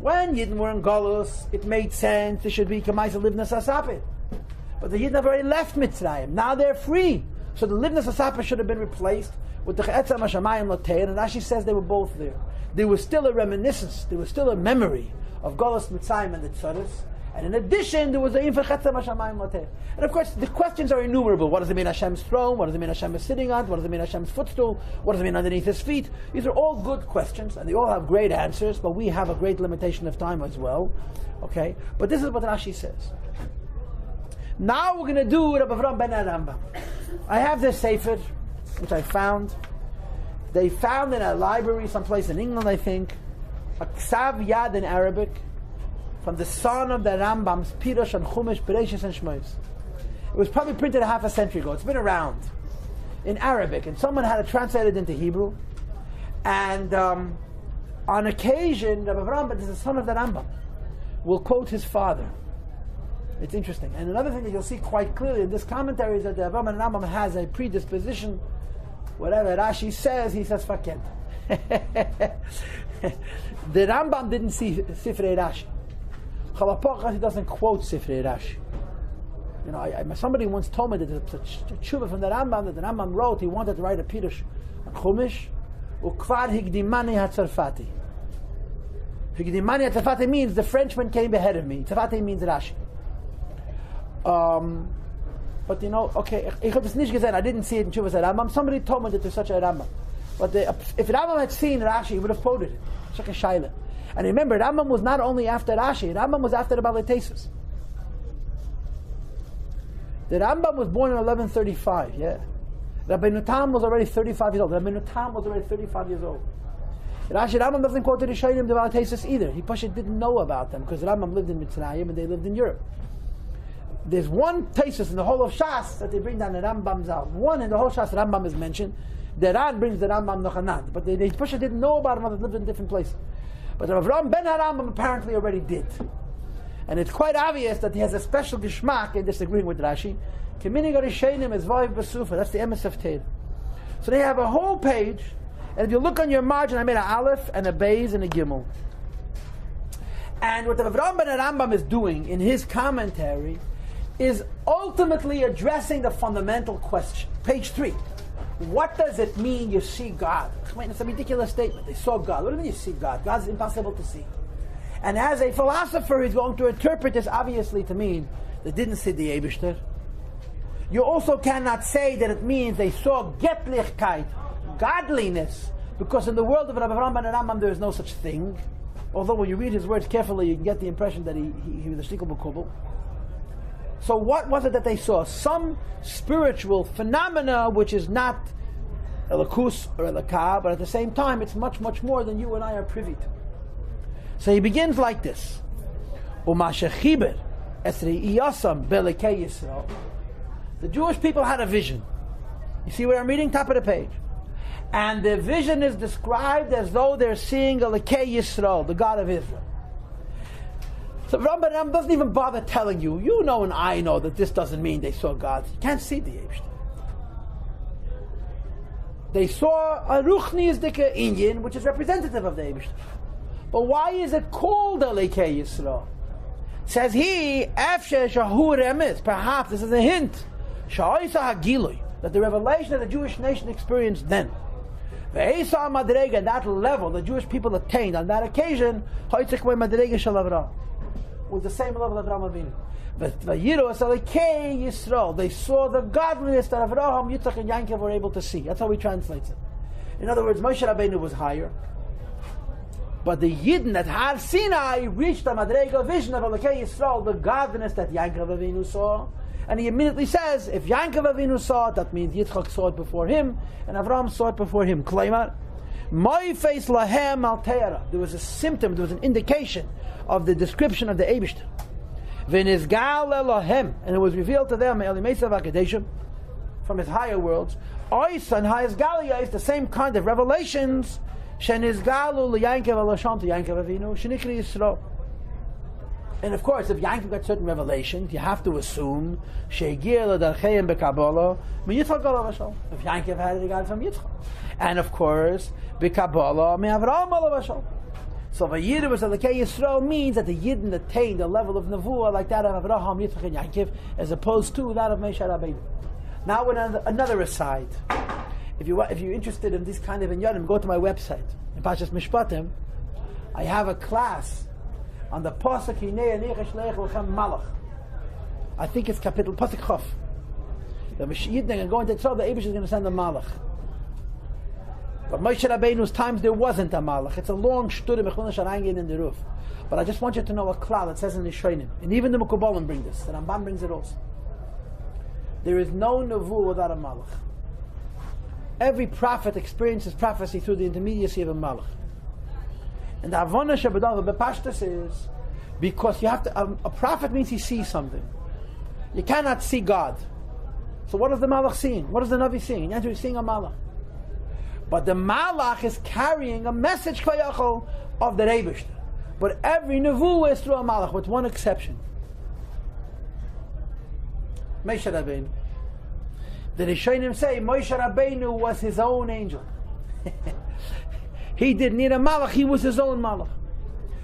When Yidden were in Golus, it made sense they should be Kamaisa Livnas HaSapir. But the Yidden have already left Mitzrayim. Now they're free. So the Livnas HaSapir should have been replaced with the Che'etzam HaShamayim Lateir, and Rashi says they were both there. There was still a reminiscence, there was still a memory of Golus Mitzrayim and the Tzaddis. And in addition, there was the Info Che'etzam HaShamayim Lateir. And of course, the questions are innumerable. What does it mean Hashem's throne? What does it mean Hashem is sitting on? What does it mean Hashem's footstool? What does it mean underneath his feet? These are all good questions, and they all have great answers, but we have a great limitation of time as well. Okay? But this is what Rashi says. Now we're going to do Reb Avrohom ben haRambam. I have this sefer, which I found. They found in a library someplace in England, I think, a Ksav Yad in Arabic, from the son of the Rambam's Pirush and Chumash, Bereshis and Shmos. It was probably printed a half a century ago. It's been around in Arabic, and someone had it translated into Hebrew. And on occasion, Reb Avrohom, this is the son of the Rambam, will quote his father. It's interesting. And another thing that you'll see quite clearly in this commentary is that the Rambam and Rambam has a predisposition. Whatever Rashi says, he says faket. The Rambam didn't see Sifrei Rashi. He doesn't quote Sifrei Rashi. You know, somebody once told me that there's a tshuva from the Rambam that the Rambam wrote. He wanted to write a pirush on Chumash. Ukvar higdimani hatzarfati. Higdimani hatzarfati means the Frenchman came ahead of me. Tzarfati means Rashi. But you know, okay, I didn't see it in Chuvas Rambam. Somebody told me that there's such a Rambam. But if Rambam had seen Rashi, he would have quoted it. It's like a shaila. And remember, Rambam was not only after Rashi, Rambam was after the Balei Tesis. The Rambam was born in 1135, yeah. Rabbeinu Tam was already 35 years old. Rabbeinu Tam was already 35 years old. Rashi Rambam doesn't quote the Rishonim, the Balei Tesis either. He didn't know about them because Rambam lived in Mitzrayim and they lived in Europe. There's one Tesis in the whole of Shas that they bring down the Rambam's out. One in the whole Shas, Rambam is mentioned. The Rad brings the Rambam Nochanad, but they didn't know about him, they lived in different places. But Reb Avrohom ben haRambam apparently already did. And it's quite obvious that he has a special geschmack in disagreeing with Rashi. Kiminig Rishonim is Vayiv B'Sufa, that's the emes of Teir. So they have a whole page, and if you look on your margin, I made an Aleph and a Beis and a Gimel. And what Reb Avrohom ben haRambam is doing in his commentary is ultimately addressing the fundamental question. Page 3. What does it mean you see God? It's a ridiculous statement. They saw God. What do you mean you see God? God's impossible to see. And as a philosopher, he's going to interpret this obviously to mean they didn't see the Eibishter. You also cannot say that it means they saw Getlichkeit, godliness, because in the world of Reb Avrohom and Rambam there is no such thing. Although when you read his words carefully, you can get the impression that he was a shtickle b'kubel. So what was it that they saw? Some spiritual phenomena which is not Elokus or Elokei, but at the same time it's much, much more than you and I are privy to. So he begins like this. The Jewish people had a vision. You see what I'm reading? Top of the page. And the vision is described as though they're seeing Elokei Yisroel, the God of Israel. So Rambam doesn't even bother telling you. You know and I know that this doesn't mean they saw God. You can't see the Eibishter. They saw a Ruchni's Dike Inyan, which is representative of the Eibishter. But why is it called Elokei Yisroel? Says he, perhaps this is a hint, that the revelation of the Jewish nation experienced then, that level the Jewish people attained on that occasion, was the same level of Avraham Avinu. Vayiru Elokei Yisroel. They saw the godliness that Avrohom, Yitzchak, and Yaakov were able to see. That's how he translates it. In other words, Moshe Rabbeinu was higher, but the Yidden at Har Sinai reached the Madrega vision of Elokei Yisroel, the godliness that Yaakov Avinu saw. And he immediately says, if Yaakov Avinu saw it, that means Yitzchak saw it before him, and Avraham saw it before him. Klaimar, my face lahem al te'ara. There was a symptom, there was an indication of the description of the Eibishter. V'nizgal elohem, and it was revealed to them from his higher worlds. Ois and Ha'is Galia is the same kind of revelations. Shenizgalu liYankov Eloshon to Yaakov Avinu shenikri Yisroel. And of course, if Yaakov got certain revelations, you have to assume she'egir l'darcheim b'Kabbalah miYitzchak alav Hashem. If Yaakov had it, he got it from Yitzchak. And of course, b'Kabbalah miAvraham alav Hashem. So Vayiru was Elokei Yisroel means that the Yidden attained a level of nevuah like that of Avraham, Yitzchak, and Yaakov, as opposed to that of Moshe Rabbeinu. Now, with another aside, if you're interested in this kind of inyanim, go to my website. In Pashas Mishpatim, I have a class on the pasuk Hinei Ani Shleich Lechem Malach. I think it's capital pasuk Chof. The Yidden are going to tell the Eibush is going to send a Malach. But Moshe Rabbeinu's times there wasn't a Malach. It's a long shturim in the roof. But I just want you to know a klal. It says in the Shoinim, and even the Mukubalim bring this. The Rambam brings it also. There is no nevuah without a Malach. Every prophet experiences prophecy through the intermediacy of a Malach. And the Avona Shabbat Bepashtas is because you have to. A prophet means he sees something. You cannot see God. So what is the Malach seeing? What is the Navi seeing? He's seeing a Malach. But the Malach is carrying a message of the Eibishter. But every nevuah is through a Malach, with one exception. Moshe Rabbeinu. The Rishonim say Moshe Rabbeinu was his own angel. He didn't need a Malach, he was his own Malach.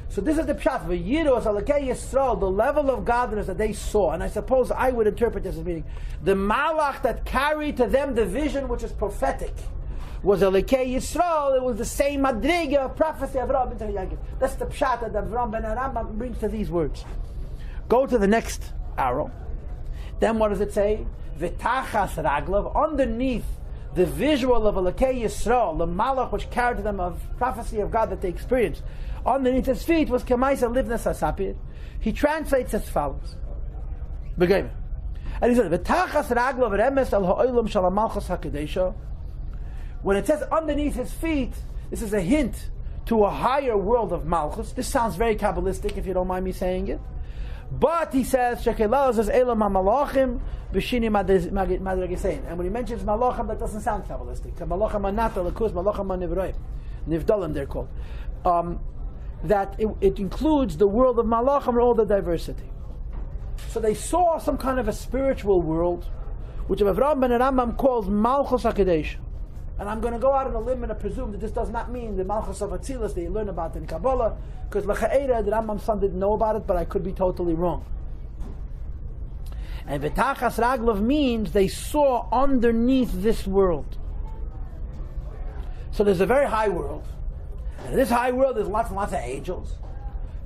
So this is the pshat. Vayiru Elokei Yisroel, the level of godliness that they saw, and I suppose I would interpret this as meaning the Malach that carried to them the vision which is prophetic was Elokei Yisroel. It was the same madriga of prophecy of Avraham into Yaakov. That's the pshat that Avram ben haRambam brings to these words. Go to the next arrow. Then what does it say? V'tachas raglav, underneath the visual of Elokei Yisroel, the malach which carried to them of prophecy of God that they experienced, underneath his feet was Kemaisa Livnas Asapir. He translates as follows. Begayim. And he says, V'tachas raglav remes al ha'olam shal malchus hakadesha. When it says underneath his feet, this is a hint to a higher world of malchus. This sounds very Kabbalistic, if you don't mind me saying it. But he says, Shekelaz is Elam HaMalachim B'shini Madragisein. And when he mentions Malachim, that doesn't sound Kabbalistic. Malachim Anata, Lakus, Malachim Nivroim. Nivdalim, they're called. That it includes the world of Malachim and all the diversity. So they saw some kind of a spiritual world, which Avram ben haRambam calls Malchus HaKadosh. And I'm going to go out on a limb and presume that this does not mean the Malchus of Atzilus that you learn about in Kabbalah, because L'cha'era, the Rambam's son didn't know about it, but I could be totally wrong. And V'tachas Raglav means they saw underneath this world. So there's a very high world. And in this high world there's lots and lots of angels.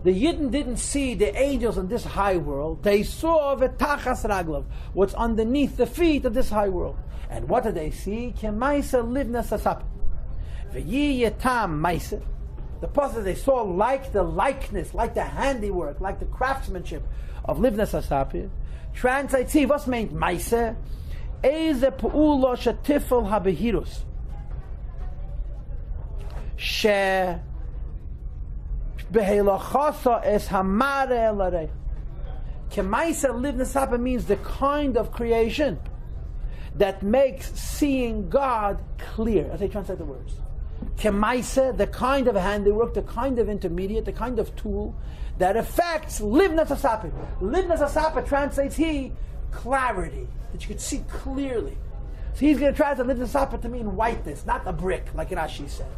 The Yidden didn't see the angels in this high world. They saw V'tachas Raglav, what's underneath the feet of this high world. And what did they see? Kemaisa livnas asap. V'yiyetam ma'aseh. The pasuk they saw like the likeness, like the handiwork, like the craftsmanship of livnas asapir. Translates, see, what's meant ma'aseh? Eze pu'ulo shetifel habehirus. She behelachasa es hamare elarei. Kemaisa livnas asapir means the kind of creation that makes seeing God clear. As I translate the words. Kemaisa, the kind of handiwork, the kind of intermediate, the kind of tool that affects livnas asapir. Livnas asapir translates clarity, that you can see clearly. So he's going to try to livnas asapir to mean whiteness, not a brick, like Rashi said.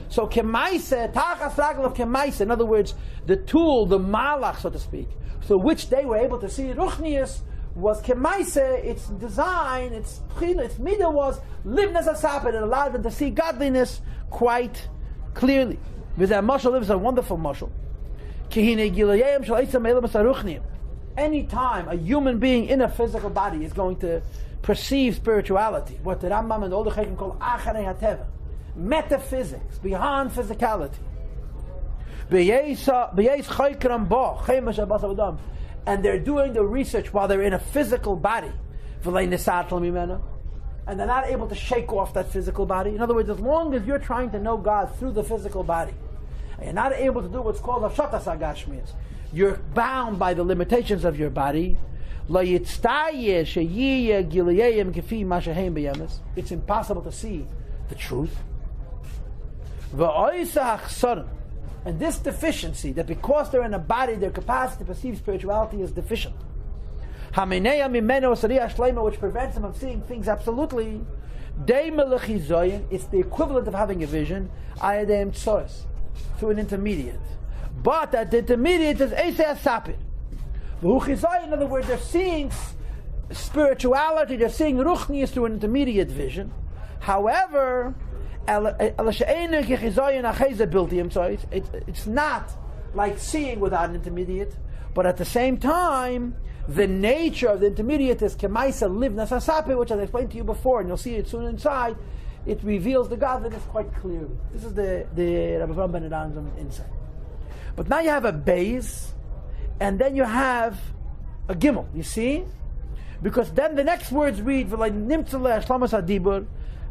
So kemaisa, tachas ragel of kemaisa, in other words, the tool, the malach, so to speak, so which they were able to see ruchnius was kemaisa, its design, its midah was livnas asapir. It allowed them to see godliness quite clearly. With that mashal lives a wonderful mashal. Any time a human being in a physical body is going to perceive spirituality, what the Rambam and all the Chaykim call acharei hateva, metaphysics, beyond physicality. And they're doing the research while they're in a physical body, and they're not able to shake off that physical body. In other words, as long as you're trying to know God through the physical body, and you're not able to do what's called hashatas hagashmias, you're bound by the limitations of your body. It's impossible to see the truth. And this deficiency, that because they're in a body, their capacity to perceive spirituality is deficient, which prevents them from seeing things absolutely, it's the equivalent of having a vision through an intermediate. But that the intermediate is Eisei Asapir. In other words, they're seeing spirituality, they're seeing Ruchnius through an intermediate vision. However, it's not like seeing without an intermediate, but at the same time, the nature of the intermediate is Kemaisa livnas asapir, which I explained to you before, and you'll see it soon inside. It reveals the godliness quite clearly. This is the Reb Avrohom ben Adam's insight. But now you have a base, and then you have a gimel. You see, because then the next words read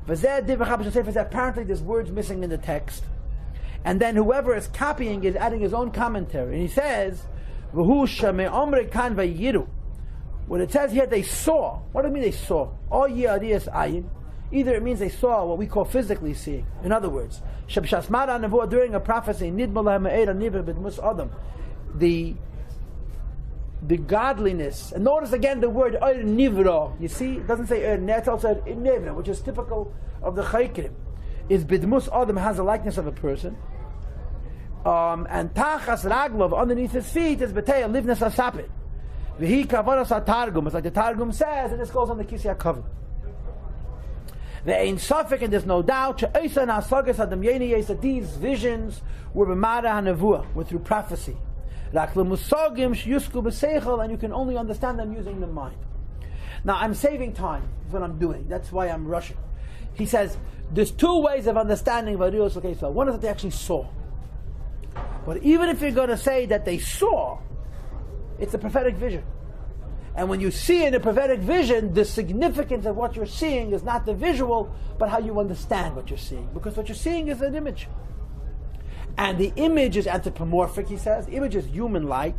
apparently there's words missing in the text, and then whoever is copying is adding his own commentary, and he says, when it says here they saw, what do you mean they saw? Either it means they saw what we call physically seeing. In other words, during a prophecy, the godliness, and notice again the word nivra. You see, it doesn't say net, also nivra, which is typical of the chaykim. Is bidmus adam, has the likeness of a person, and tachas raglov, underneath his feet, is betei livnas asapir. V'hi kavaras hatargum. It's like the Targum says, and this goes on the Kisya cover. The Ein Safek, and there's no doubt, that these visions were b'mara hanavua, were through prophecy. And you can only understand them using the mind. Now I'm saving time, is what I'm doing. That's why I'm rushing. He says, there's two ways of understanding Vayiru Elokei Yisrael. One is that they actually saw. But even if you're going to say that they saw, it's a prophetic vision. And when you see in a prophetic vision, the significance of what you're seeing is not the visual, but how you understand what you're seeing. Because what you're seeing is an image. And the image is anthropomorphic, he says. The image is human-like.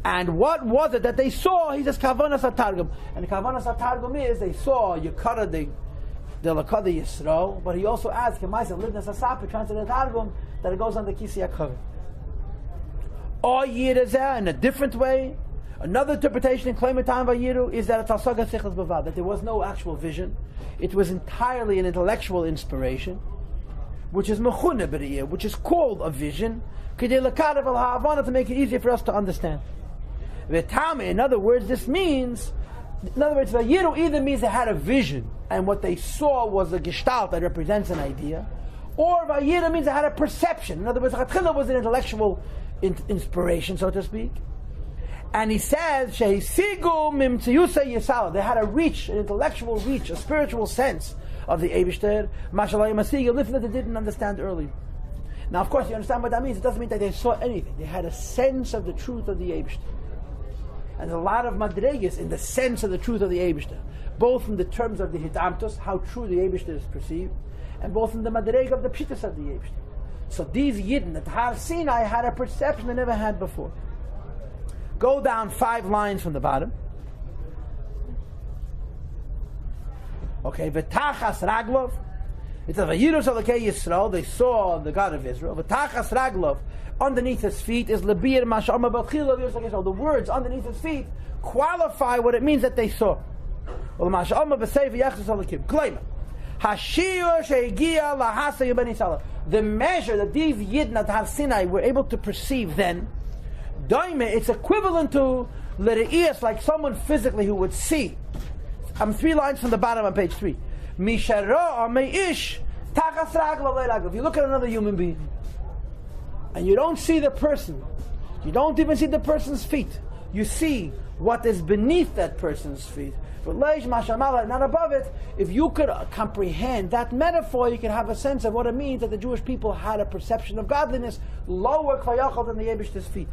And what was it that they saw? He says, Kavanas HaTargum. And the Kavanas HaTargum is, they saw Yekara the Elokei Yisroel, but he also adds, Kemaisa livnas asapir, translated Targum, that it goes on the Kisya cover. Or Yidden, in a different way. Another interpretation in Klaimatam Vayiru is that it's Alsaga Sichas Bavad, that there was no actual vision. It was entirely an intellectual inspiration, which is Mechuna B'riyah, which is called a vision, to make it easier for us to understand. In other words, Vayiru either means they had a vision, and what they saw was a gestalt that represents an idea, or Vayiru means they had a perception. In other words, Chatchila was an intellectual inspiration, so to speak. And he says, they had a reach, an intellectual reach, a spiritual sense of the Eibishter, Mashallah Masiga, lifted that they didn't understand earlier. Now, of course, you understand what that means. It doesn't mean that they saw anything. They had a sense of the truth of the Eibishter. And a lot of madregas in the sense of the truth of the Eibishter, both in the terms of the Hidamtos, how true the Eibishter is perceived, and both in the madrega of the Pshitas of the Eibishter. So these Yidden at Har Sinai had a perception they never had before. Go down 5 lines from the bottom. Okay, V'tachas Raglov. It's a Vayiru Elokei Yisroel. They saw the God of Israel. V'tachas Raglov. Underneath his feet is Lebir Mash'ama B'chil of Yisroel. The words underneath his feet qualify what it means that they saw. Well, Mash'ama B'seiv Yachzis Elokim. Claim it. Hashiur She'egia Lahasa Yibani Salah. The measure that these Yidden at Har Sinai were able to perceive then, Daime, it's equivalent to L're'iyas, like someone physically who would see. 3 lines from the bottom on page 3. Mishara Me'ish Tachas Raglav Le'raglav. If you look at another human being, and you don't see the person, you don't even see the person's feet, you see what is beneath that person's feet. But Leish Mashamala, not above it. If you could comprehend that metaphor, you can have a sense of what it means that the Jewish people had a perception of godliness lower Kvayachal than the Yebishter's feet.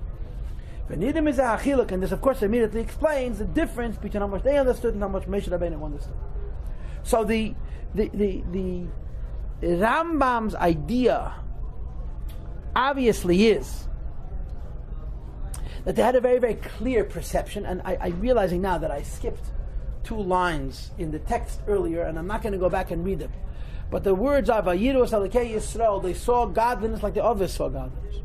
And this, of course, immediately explains the difference between how much they understood and how much Moshe Rabbeinu understood. So the Rambam's idea obviously is that they had a very, very clear perception, and I'm realizing now that I skipped 2 lines in the text earlier, and I'm not going to go back and read them. But the words are Vayiru Elokei Yisroel. They saw godliness like the others saw godliness.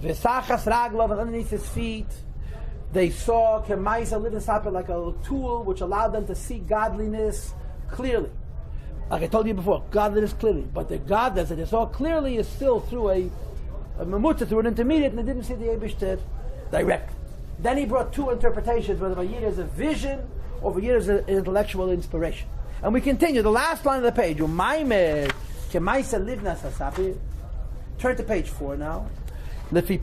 V'sachas Raglav, and underneath his feet, they saw Kemaisa Livin Sapir, like a tool which allowed them to see godliness clearly. Like I told you before, godliness clearly. But the godliness that they saw clearly is still through a mamutza, through an intermediate, and they didn't see the Eibishter direct. Then he brought 2 interpretations, whether Vayiru is a vision or Vayiru is an intellectual inspiration. And we continue, the last line of the page, Umaymer Kemaisa Livnas Hasapir. Turn to page 4 now. Livnas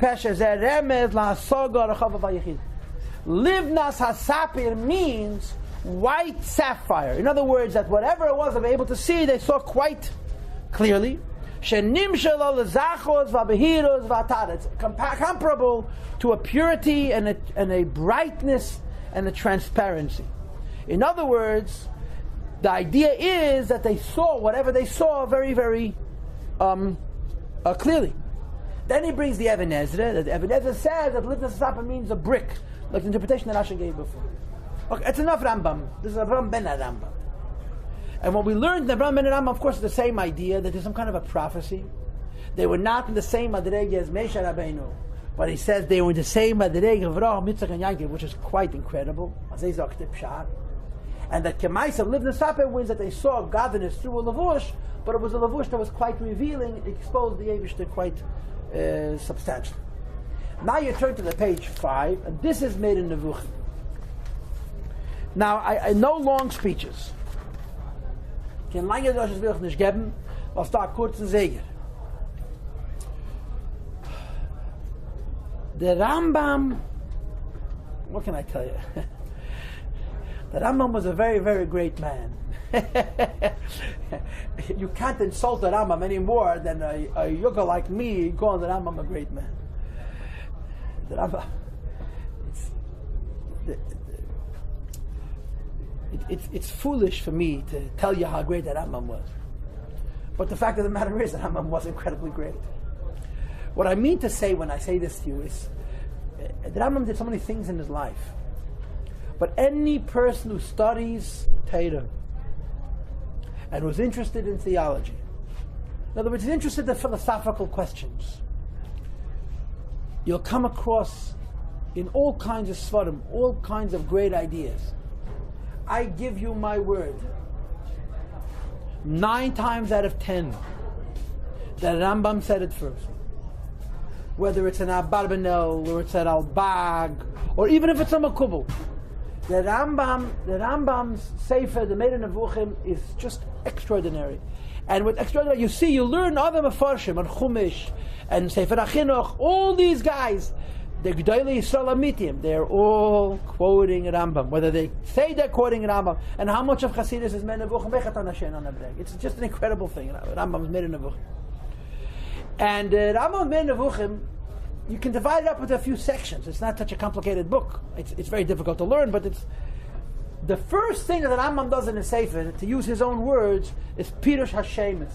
Hasapir means white sapphire. In other words, that whatever it was they were able to see, they saw quite clearly. It's comparable to a purity and a brightness and a transparency. In other words, the idea is that they saw whatever they saw very, very clearly. Then he brings the Even Ezra. The Even Ezra says that Livnas Hasapir means a brick, like the interpretation that Rashi gave before. Okay, it's enough Rambam. This is Avrohom ben haRambam. And what we learned in Avrohom ben haRambam, of course, is the same idea that there's some kind of a prophecy. They were not in the same madrega as Moshe Rabbeinu, but he says they were in the same madrega of Avraham, Yitzchak, and Yaakov, which is quite incredible. And that Kemaisa of Livnas Hasapir means that they saw godliness through a lavush, but it was a lavush that was quite revealing, it exposed the Eibishter quite substantially. Now you turn to the page 5, and this is made in Nevuchim. Now, I no long speeches. Kein lange Deutsches will ich nicht geben, was da kurz und säger. The Rambam, what can I tell you? The Rambam was a very, very great man. You can't insult the Rambam any more than a yucca like me calling the Rambam a great man. The Rambam, it's foolish for me to tell you how great that Rambam was. But the fact of the matter is that Rambam was incredibly great. What I mean to say when I say this to you is the Rambam did so many things in his life. But any person who studies Torah and was interested in theology, in other words, is interested in philosophical questions, you'll come across in all kinds of svarim, all kinds of great ideas. I give you my word, 9 times out of 10, that Rambam said it first. Whether it's an Abarbanel, or it's an Al-Bag, or even if it's a Makubal. The Rambam's Sefer, the Made in Nevuchim, is just extraordinary. And with extraordinary, you learn other Mefarshim, and Chumash, and Sefer HaChinuch, all these guys, the G'dayli Yisrael Amitim, they're all quoting Rambam, whether they say they're quoting Rambam, and how much of Chassidus is made Nevuchim, it's just an incredible thing. Rambam is made in Nevuchim. And Rambam is made in Nevuchim, you can divide it up into a few sections. It's not such a complicated book. It's very difficult to learn, but it's the first thing that Rambam does in his Sefer, to use his own words, is Pirush Hashemis,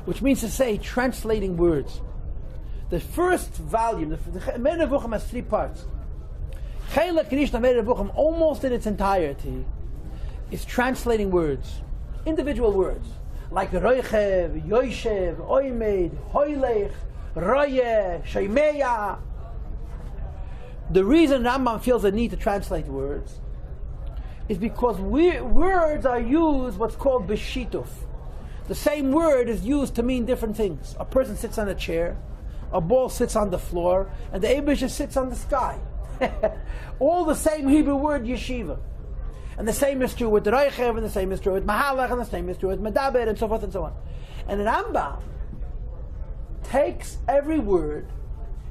which means to say translating words. The first volume, the Meir Nevuchim has 3 parts. Chelek Rishon Meir Nevuchim, almost in its entirety, is translating words, individual words, like Roichev, Yoshev, Oimed, Hoylech, Roye, Sheimeya. The reason Rambam feels the need to translate words is because words are used what's called b'shituf. The same word is used to mean different things. A person sits on a chair, a ball sits on the floor, and the Eibusha sits on the sky. All the same Hebrew word, yeshiva. And the same is true with Reichev, and the same is true with Mahalach, and the same is true with Medaber, and so forth and so on. And Rambam takes every word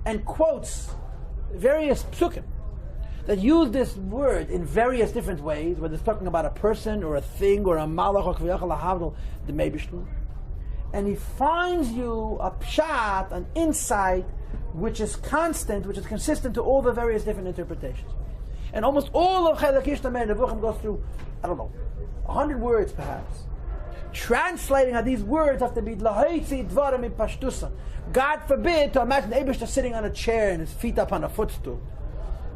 and quotes various psukim that use this word in various different ways, whether it's talking about a person or a thing or a malach or kviyachal lahavdol, the meibishnu, and he finds you a pshat, an insight, which is constant, which is consistent to all the various different interpretations. And almost all of Chelek Yishna Meir Nevuchim goes through, 100 words perhaps, translating how these words have to be lahaitzi dvarim in pashtusa. God forbid to imagine Eibishter sitting on a chair and his feet up on a footstool,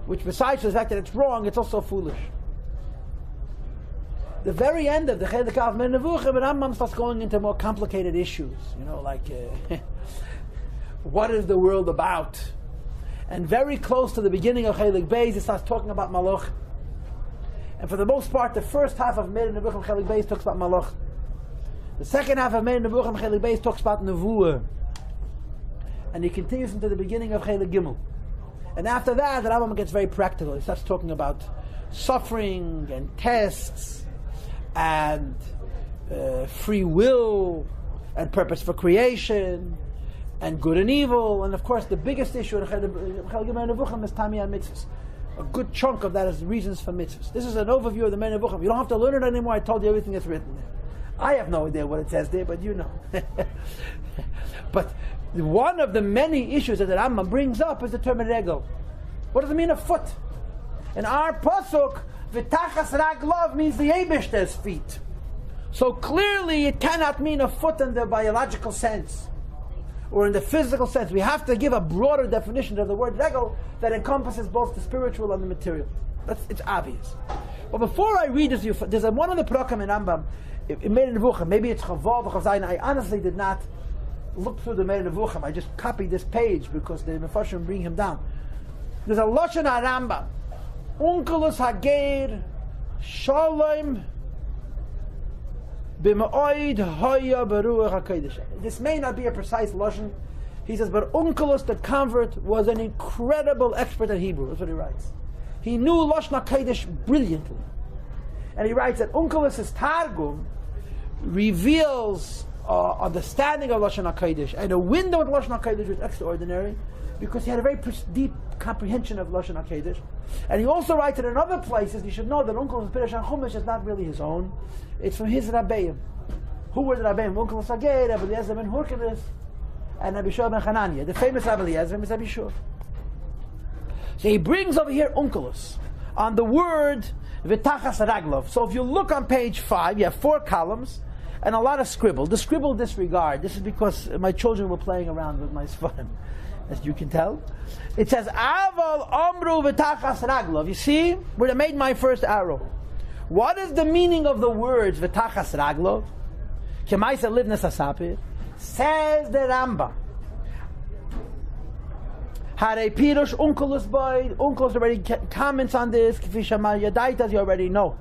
which besides the fact that it's wrong, it's also foolish. The very end of the Chelek of Meir Nevuchim, Rambam starts going into more complicated issues, like what is the world about? And very close to the beginning of Chelek Beis, he starts talking about Malach. And for the most part, the first half of Meir Nevuchim Chelek Beis talks about Malach. The second half of Meir Nevuchim Chelek Beis talks about Nevuah. And he continues into the beginning of Chelek Gimel. And after that, the Rambam gets very practical. He starts talking about suffering and tests and free will and purpose for creation and good and evil. And of course, the biggest issue in Chelek Nevuchim is Tamiyah mitzvahs. A good chunk of that is reasons for mitzvahs. This is an overview of the Meir Nevuchim. You don't have to learn it anymore. I told you everything that's written there. I have no idea what it says there, but you know. But one of the many issues that the Rambam brings up is the term regel. What does it mean, a foot? In our pasuk, v'tachas raglov means the Eibishter's feet. So clearly it cannot mean a foot in the biological sense or in the physical sense. We have to give a broader definition of the word regel that encompasses both the spiritual and the material. It's obvious. But before I read this, there's one of the prokem in Rambam. It made in Nevuchim. Maybe it's Chavav or Chavazayin. I honestly did not look through the Meir Nevuchim. I just copied this page because the Mefarshim bring him down. There's a Lashon haRambam. Unkelus Hageir Shalom B'Ma'oid Haya Beruach HaKodesh. This may not be a precise Lashon. He says, but Unkelus, the convert, was an incredible expert in Hebrew. That's what he writes. He knew Lashon HaKodesh brilliantly. And he writes that Unkelus's Targum reveals understanding of Lashon HaKodesh, and a window of Lashon HaKodesh was extraordinary because he had a very deep comprehension of Lashon HaKodesh. And he also writes that in other places you should know that Unkelus's Pirush HaChumash is not really his own. It's from his Rabbeim. Who were the Rabbeim? Unkelus Hageir, Rabbi Eliezer ben Hurkeles, and Rabbi Shua ben Chananya. The famous Rabbi Eliezer is Rabbi Shua. So he brings over here Unkelus on the word V'tachas raglov. So if you look on page 5, you have 4 columns and a lot of scribble. The scribble disregard. This is because my children were playing around with my sfarim, as you can tell. It says Aval Amru V'tachas raglov. You see where I made my first arrow. What is the meaning of the words V'tachas raglov? Kemaisa livnes asapir. Says the Rambam. Hare Pirush Unkelus Boyd. Unkelus already comments on this. Kfishamar Yadait, as you already know.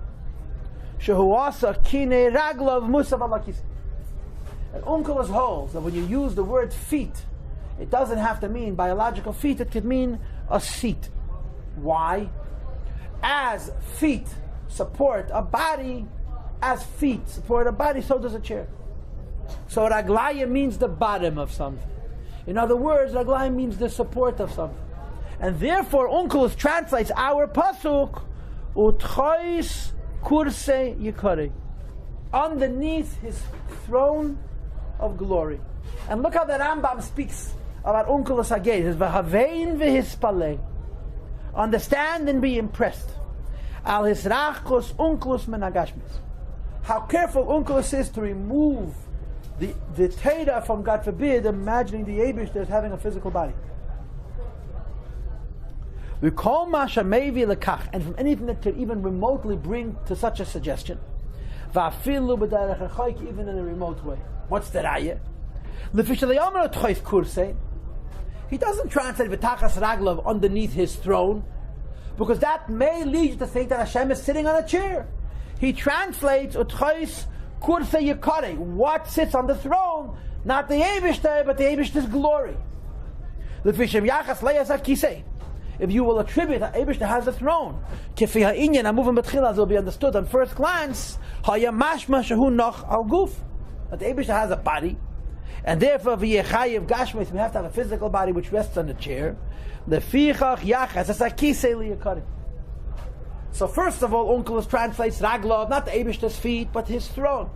Shehuasa Kine Raglov Musav Alakis. And Unkelus holds that when you use the word feet, it doesn't have to mean biological feet, it could mean a seat. Why? As feet support a body, as feet support a body, so does a chair. So Raglaya means the bottom of something. In other words, raglayim means the support of something. And therefore, Onkelos translates our pasuk, Utchois kurse yikare, underneath his throne of glory. And look how the Rambam speaks about Onkelos again. He says, V'havein v'hispalei, understand and be impressed. Al hisrachos Onkelos menagashmis. How careful Onkelos is to remove the Torah from, God forbid, imagining the Eibush as having a physical body. We call Masha Mevi Lekach, and from anything that could even remotely bring to such a suggestion, Va'afilu b'derech hachoik, even in a remote way. What's the raya? L'fishalei Amar Tchois Kurse. He doesn't translate V'tachas Raglov underneath his throne, because that may lead you to think that Hashem is sitting on a chair. He translates Utchois Kurse Yikare, what sits on the throne, not the Eibishter, but the Eibishter's glory. L'fishem Yachas Leyas HaKisei. If you will attribute that Eibishter has a throne, Kifi ha'inyan amuvim b'tchila, will be understood on first glance, ha'ya mashma shehu noch al guf, that the Eibishter has a body, and therefore v'yechayev gashmis, we have to have a physical body which rests on the chair. Lefichach yachas as a kisei liyakari. So first of all, Onkelos translates Raglov, not the Eibishter's feet, but his throne.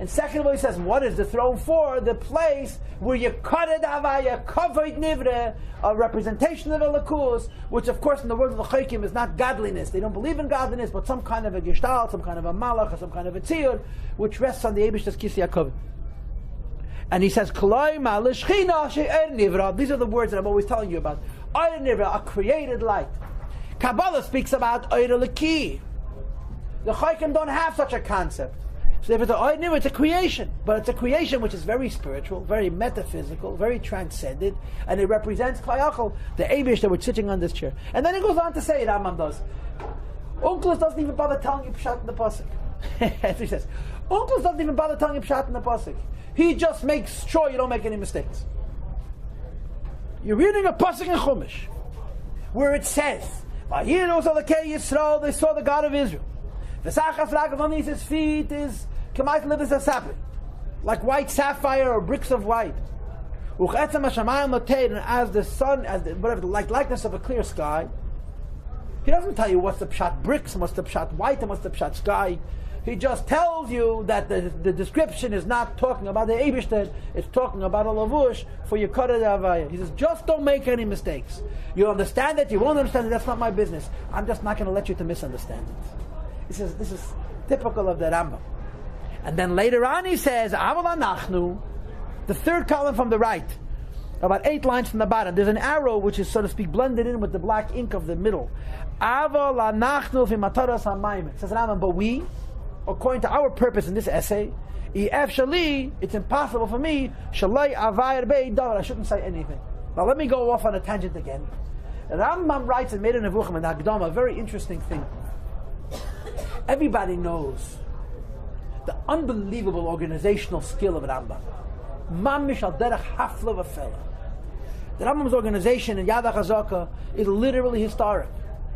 And second of all, he says, what is the throne for? The place where you cut it avaya, kavod nivre, a representation of Elokus, which of course in the world of the Chaykim is not godliness. They don't believe in godliness, but some kind of a gestalt, some kind of a malach, or some kind of a tziyur, which rests on the Eibishter's kisei hakavod. And he says, Koloi ma'al shechina she'er nivra. These are the words that I'm always telling you about. Er nivra, a created light. Kabbalah speaks about Elokei. The Chaykim don't have such a concept. So if it's a creation, but it's a creation which is very spiritual, very metaphysical, very transcendent, and it represents Klayachol, the Eibush that we're sitting on this chair. And then it goes on to say, Rambam does, Onkelos doesn't even bother telling you Pshat in the Pasuk. As he says, Onkelos doesn't even bother telling you Pshat in the Pasuk. He just makes sure you don't make any mistakes. You're reading a Pasuk in Chumash, where it says, Vayiru Elokei Yisroel, they saw the God of Israel. The Sachas Ragav underneath his feet is Kamait Libis Asapi, like white sapphire or bricks of white. And as the sun, whatever, like likeness of a clear sky. He doesn't tell you what's the pshat bricks and what's the pshat white and what's the pshat sky. He just tells you that the description is not talking about the Eibishter, it's talking about a lavush for your Yikara Avaya. He says, just don't make any mistakes. You'll understand it, you won't understand it, that's not my business. I'm just not going to let you to misunderstand it. He says, this is typical of the Rambam. And then later on he says, Aval anachnu, the third column from the right, about 8 lines from the bottom, there's an arrow which is, so to speak, blended in with the black ink of the middle. Aval anachnu v'mataras hamayim. It says Rambam, but we, according to our purpose in this essay, it's impossible for me, I shouldn't say anything. Now let me go off on a tangent again. Rambam writes in Meirin Avrohom and Hagdama a very interesting thing. Everybody knows the unbelievable organizational skill of Rambam. Mamish al derech hafla v'fela. The Rambam's organization in Yad HaChazaka is literally historic.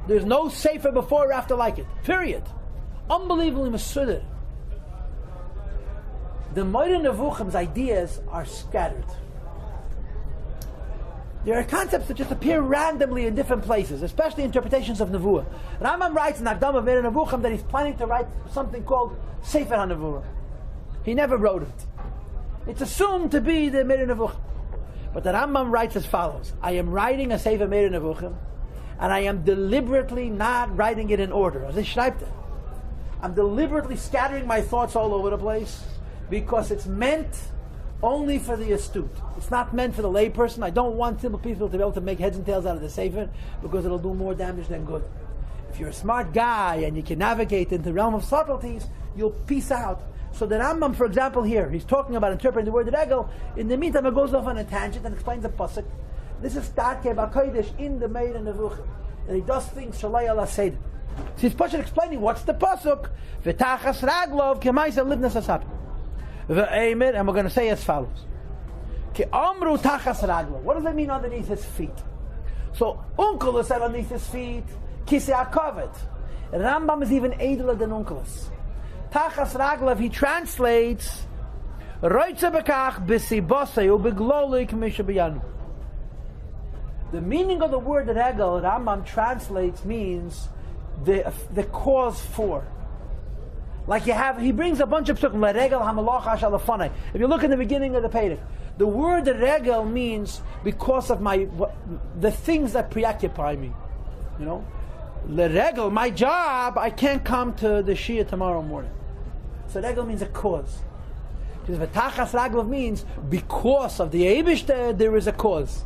There's no sefer before or after like it. Period. Unbelievably masudar. The Meirin Avrohom's ideas are scattered. There are concepts that just appear randomly in different places, especially interpretations of Nevuah. Rambam writes in Akdam of Meirin Avrohom that he's planning to write something called Sefer HaNevuah. He never wrote it. It's assumed to be the Meirin Avrohom. But the Rambam writes as follows: I am writing a Sefer Meirin Avrohom, and I am deliberately not writing it in order. As I schreibt it. I'm deliberately scattering my thoughts all over the place because it's meant only for the astute. It's not meant for the layperson. I don't want simple people to be able to make heads and tails out of the Sefer because it'll do more damage than good. If you're a smart guy and you can navigate into the realm of subtleties, you'll piece out. So the Rambam, for example, here, he's talking about interpreting the word regel. In the meantime, it goes off on a tangent and explains the pasuk. This is Tarkei B'Kodesh in the Meirin Avrohom. And he does things Shalai ala Seder. So he's pushing explaining what's the pasuk. V'tachas raglov k'maisa libnas asap. V'eimer, and we're going to say as follows. Ki amru tachas raglov. What does it mean underneath his feet? So Onkelos said underneath his feet, kisei hakavod. Rambam is even edler than Onkelos. Tachas raglov, he translates The meaning of the word regel, Rambam translates, means the cause for. Like he brings a bunch of psukim. If you look in the beginning of the Perek, the word regel means because of the things that preoccupy me. You know, regel, my job, I can't come to the Shia tomorrow morning. So regel means a cause. Because v'tachas raglav means because of the Eibishter there is a cause.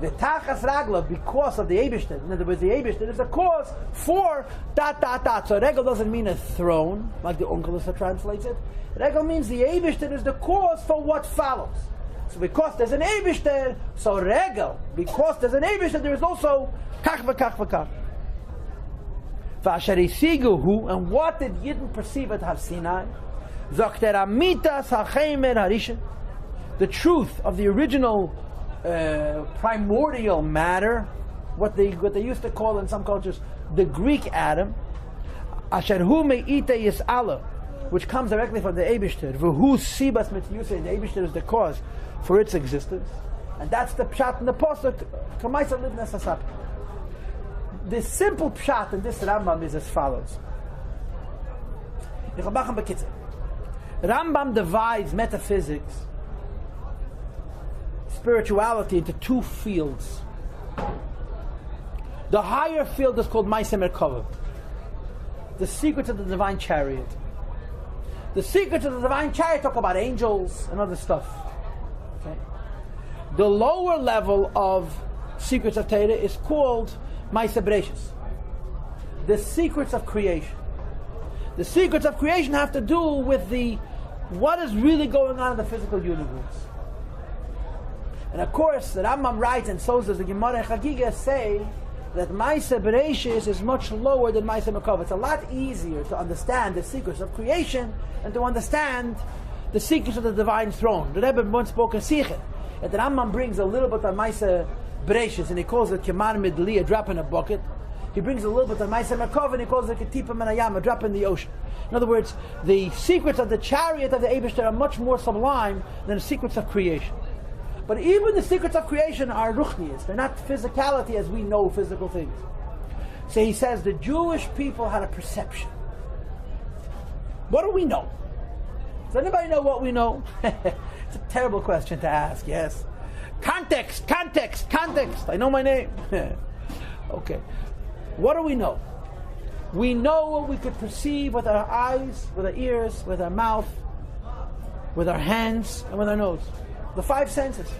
V'tachas raglav, because of the Eibishter. In other words, the Eibishter is a cause for ... So regel doesn't mean a throne, like the Onkelos translates it. Regel means the Eibishter is the cause for what follows. So because there's an Eibishter, so regel, because there's an Eibishter, there is also kach v'kach v'kach. V'asher isiguhu, and what did Yidden perceive at Har Sinai? Zokter amitas ha'cheimer harishin, the truth of the original primordial matter, what they used to call in some cultures the Greek Adam, asher hu me'ite yis'ala, which comes directly from the Eibishter, v'hu sibas mitzvusei, the Eibishter is the cause for its existence, and that's the pshat in the pasuk. Kamaisa livnes asap. The simple pshat in this Rambam is as follows. Rambam divides metaphysics, spirituality, into two fields. The higher field is called Maaseh Merkava, the secrets of the divine chariot. The secrets of the divine chariot talk about angels and other stuff. Okay? The lower level of secrets of Torah is called Maaseh Bereshis, the secrets of creation. The secrets of creation have to do with what is really going on in the physical universe. And of course, the Rambam writes, and so does the Gemara and Chagiga, say that Maaseh Bereshis is much lower than Maaseh Merkava. It's a lot easier to understand the secrets of creation and to understand the secrets of the divine throne. The Rebbe once spoke in Sikhet, and the Rambam brings a little bit of Maaseh Bereshis, and he calls it Kemar Midli, a drop in a bucket. He brings a little bit of Maaseh Merkava, and he calls it Ketipah Menayam, a drop in the ocean. In other words, the secrets of the chariot of the Eibishter are much more sublime than the secrets of creation. But even the secrets of creation are ruchnias. They're not physicality as we know physical things. So he says the Jewish people had a perception. What do we know? Does anybody know what we know? It's a terrible question to ask, yes. Context. I know my name. Okay. What do we know? We know what we could perceive with our eyes, with our ears, with our mouth, with our hands, and with our nose. The five senses.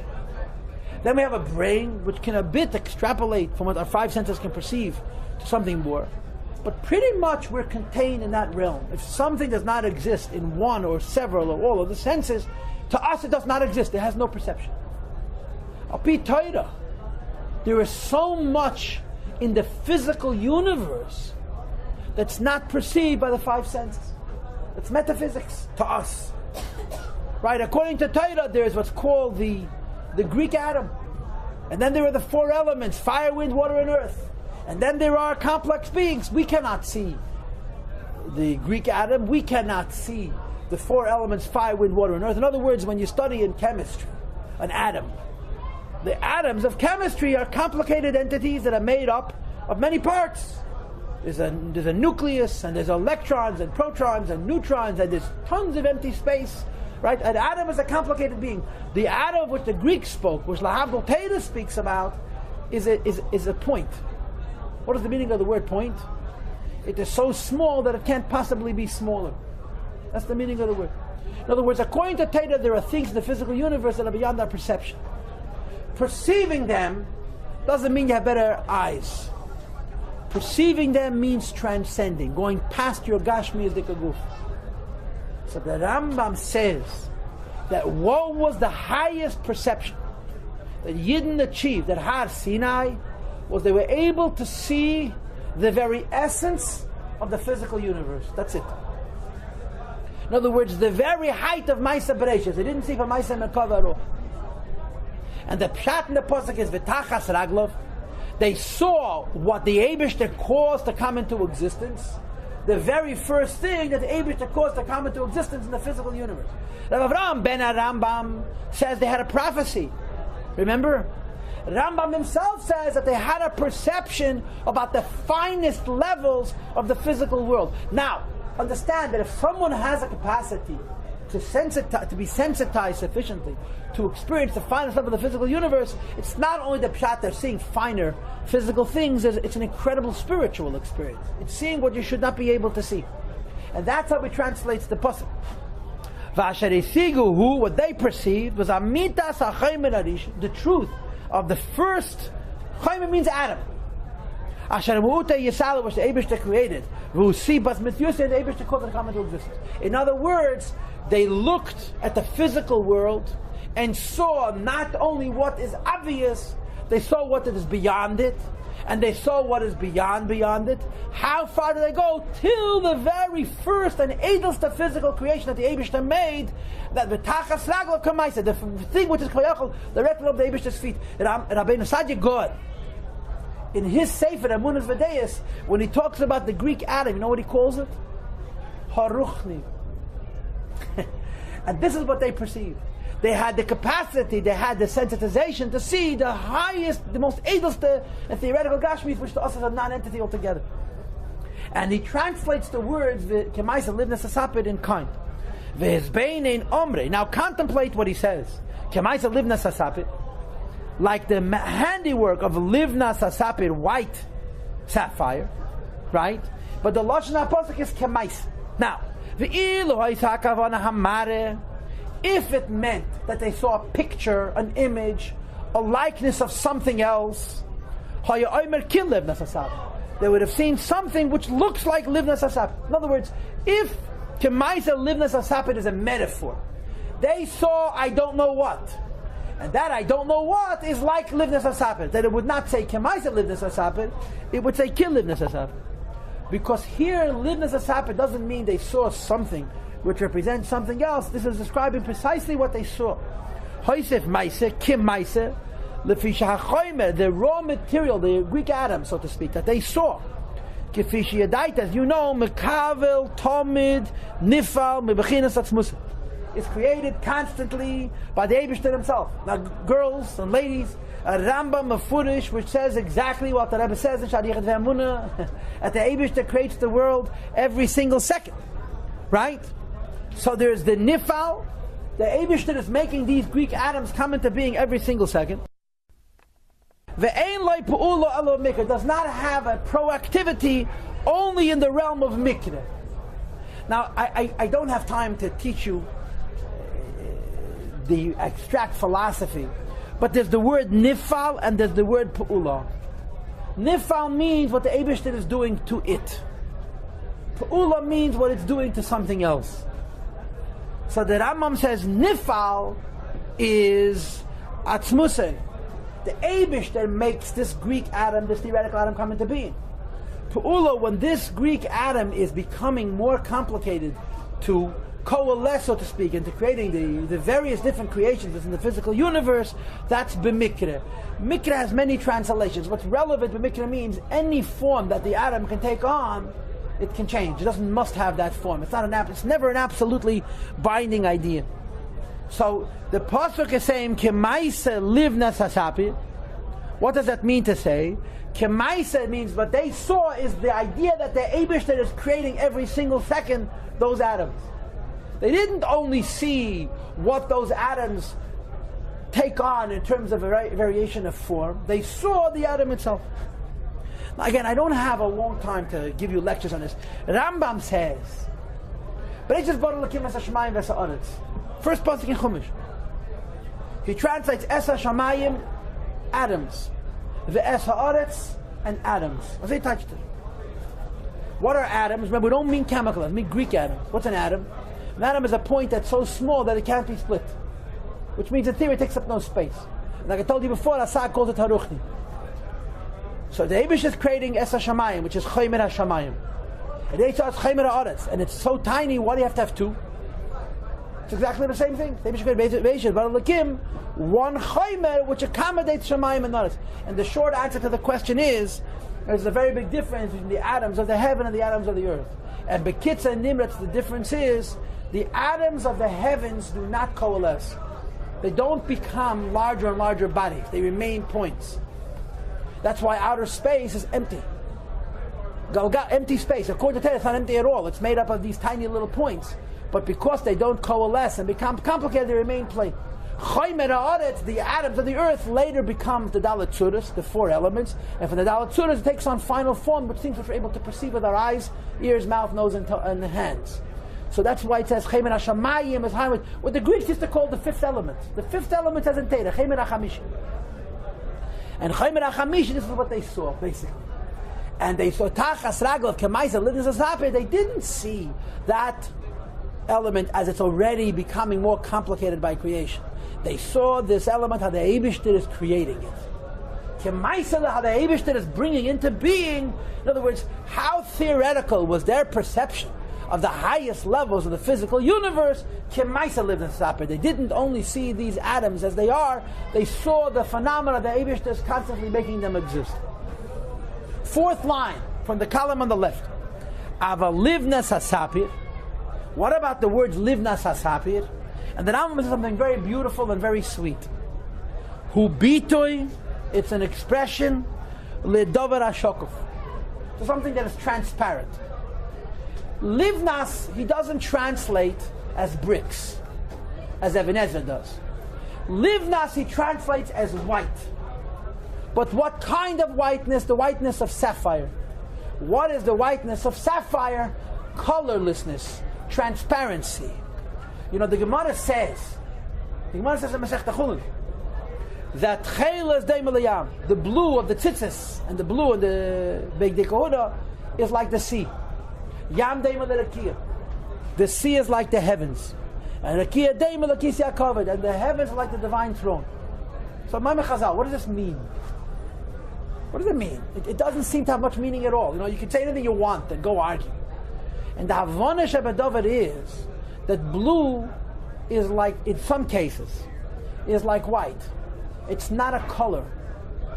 Then we have a brain which can a bit extrapolate from what our five senses can perceive to something more. But pretty much we're contained in that realm. If something does not exist in one or several or all of the senses, to us it does not exist. It has no perception. Al pi Torah, there is so much in the physical universe that's not perceived by the five senses. It's metaphysics to us. Right? According to Torah, there is what's called the Greek Adam. And then there are the four elements, fire, wind, water, and earth. And then there are complex beings. We cannot see the Greek Adam. We cannot see the four elements, fire, wind, water, and earth. In other words, when you study in chemistry an atom, the atoms of chemistry are complicated entities that are made up of many parts. There's a nucleus, and there's electrons, and protons, and neutrons, and there's tons of empty space. Right? An atom is a complicated being. The atom which the Greeks spoke, which Lahavdol Teda speaks about, is a point. What is the meaning of the word point? It is so small that it can't possibly be smaller. That's the meaning of the word. In other words, according to Teda, there are things in the physical universe that are beyond our perception. Perceiving them doesn't mean you have better eyes. Perceiving them means transcending, going past your Gashmi Dikaguf. So the Rambam says that what was the highest perception that Yidden achieved at Har Sinai was they were able to see the very essence of the physical universe. That's it. In other words, the very height of Maaseh Bereshis. They didn't see from Maaseh Merkava at all. And the pshat in the pasuk is v'tachas raglav. They saw what the Eibishter caused to come into existence. the very first thing that the Eibishter caused to come into existence in the physical universe. Reb Avrohom ben haRambam says they had a prophecy. Remember? Rambam himself says that they had a perception about the finest levels of the physical world. Now, understand that if someone has a capacity to be sensitized sufficiently to experience the finest level of the physical universe, it's not only the pshat they're seeing finer physical things, it's an incredible spiritual experience. It's seeing what you should not be able to see. And that's how it translates the pasuk. What they perceived was the truth of the first chayim means Adam. Which the Eibishter created. The Eibishter caused it to come into existence. In other words, they looked at the physical world and saw not only what is obvious, they saw what is beyond it, and they saw what is beyond it. How far do they go? Till the very first and edelst of physical creation that the Eibishter made, that the tachas raglo kamaisa, the thing which is koyachol, the record of the Eibishter's feet. Rabbeinu Sadia God, in his Sefer Amunas V'Deis, when he talks about the Greek Adam, you know what he calls it? Haruchni. And this is what they perceived. They had the capacity, they had the sensitization to see the highest, the most edelst, the theoretical Gashmis, which to us is a non-entity altogether. And he translates the words Kemaisa Livnas Asapid in kind. V'hizbein Omre. Now contemplate what he says. Kemaisa Livnas Asapid, like the handiwork of Livnas Asapid, white sapphire, right? But the Lashon HaPosuk is Kemaisa. Now, V'ilu ha'isakavana hamare. If it meant that they saw a picture, an image, a likeness of something else, they would have seen something which looks like Livnas Asapid. In other words, if Kemaisa Livnas Asapid is a metaphor, they saw I don't know what, and that I don't know what is like Livnas Asapid, that it would not say Kemaisa Livnas Asapid, it would say Kil Livnas Asapid. Because here Livnas Asapid doesn't mean they saw something which represents something else. This is describing precisely what they saw. Hoisef Maise, Kim Maise, Lefisha HaChoymer, the raw material, the Greek Adam, so to speak, that they saw. Kefishi Yadait, as you know, Mekavel, Tomid, Nifal, Mebechinas Atzmusa. It's created constantly by the Eibishter himself. Now, girls and ladies, a Rambam of Furish, which says exactly what the Rebbe says in Shadichet Ve'amunah, that the Eibishter creates the world every single second. Right? So there's the Nifal, the Eibishter is making these Greek atoms come into being every single second. Ve'ein loy pu'ulo alo mikra, does not have a proactivity only in the realm of mikra. Now, I don't have time to teach you the abstract philosophy, but there's the word nifal and there's the word pu'ula. Nifal means what the Eibishter is doing to it. Pu'ula means what it's doing to something else. So the Rambam says nifal is atzmusen. The Eibishter makes this Greek atom, this theoretical atom, come into being. Pu'ula, when this Greek atom is becoming more complicated to coalesce, so to speak, into creating the various different creations within the physical universe, that's b'mikra. Mikra has many translations. What's relevant b'mikra means any form that the atom can take on, it can change. It doesn't must have that form. It's never an absolutely binding idea. So the pasuk is saying Kemaisa Livnas Asapid. What does that mean to say? Kemaisa means what they saw is the idea that the Eibishter is creating every single second those atoms. They didn't only see what those atoms take on in terms of a variation of form. They saw the atom itself. Now again, I don't have a long time to give you lectures on this. Rambam says, first pasuk in Chumash, he translates Es HaShamayim, atoms, the Es HaAretz, and atoms. As they touched it. What are atoms? Remember, we don't mean chemical, we mean Greek atoms. What's an atom? An atom is a point that's so small that it can't be split, which means in theory it takes up no space. Like I told you before, Rasag calls it Haruchni. So the Eibush is creating Es HaShamayim, which is Choymer HaShamayim. And they it's Choymer HaAretz, and it's so tiny, why do you have to have two? It's exactly the same thing. The Eibush created but Elokim, one Choymer which accommodates Shamayim and Aretz. And the short answer to the question is, there's a very big difference between the atoms of the heaven and the atoms of the earth. And Bekitza and Nimratz, the difference is the atoms of the heavens do not coalesce. They don't become larger and larger bodies. They remain points. That's why outer space is empty. Empty space. According to Torah, it's not empty at all. It's made up of these tiny little points. But because they don't coalesce and become complicated, they remain plain. The atoms of the earth later becomes the Dalet Tzuras, the 4 elements. And from the Dalet Tzuras, it takes on final form, which things which we're able to perceive with our eyes, ears, mouth, nose, and hands. So that's why it says Chemer HaShamayim is high. What the Greeks used to call the 5th element. The 5th element says in Torah, Chemer HaChamish. And Chemer HaChamish, this is what they saw, basically. And they saw Tachas Raglav Kemaisa Lidus Asape. They didn't see that element as it's already becoming more complicated by creation. They saw this element, how the Eibishter is creating it. Kemaisa, how the Eibishter is bringing into being. In other words, how theoretical was their perception of the highest levels of the physical universe? Kemaisa lived in Saper. They didn't only see these atoms as they are, they saw the phenomena that Eibishter is constantly making them exist. 4th line from the column on the left. Ava livnas hasapir. What about the words livnas hasapir? And the Rambam says something very beautiful and very sweet. Hu bitoy, it's an expression, ledover hashokuf, to something that is transparent. Livnas, he doesn't translate as bricks, as Ebenezer does. Livnas, he translates as white. But what kind of whiteness? The whiteness of sapphire. What is the whiteness of sapphire? Colorlessness, transparency. You know, the Gemara says in Masech Chulin, that Chelas Deimelayam, the blue of the tzitzis and the blue of the Beik Dikohuda is like the sea. Yam Deimelarakia, the sea is like the heavens, and Rakia Deimelakisya covered, and the heavens are like the divine throne. So, Maamar Chazal, what does this mean? What does it mean? It doesn't seem to have much meaning at all. You know, you can say anything you want and go argue. And the Havana Shebedover is that blue is like, in some cases, is like white. It's not a color.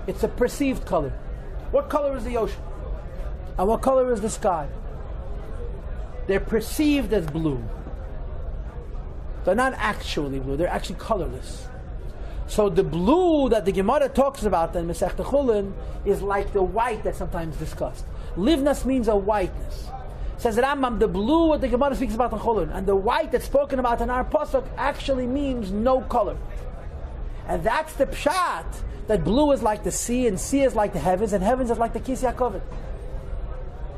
It's a perceived color. What color is the ocean? And what color is the sky? They're perceived as blue. They're not actually blue. They're actually colorless. So the blue that the Gemara talks about in Masech Chulin is like the white that's sometimes discussed. Livnas means a whiteness. Says Rambam, the blue what the Gemara speaks about in Chulin, and the white that's spoken about in our pasuk actually means no color. And that's the pshat, that blue is like the sea, and sea is like the heavens, and heavens is like the Kisya Kovet.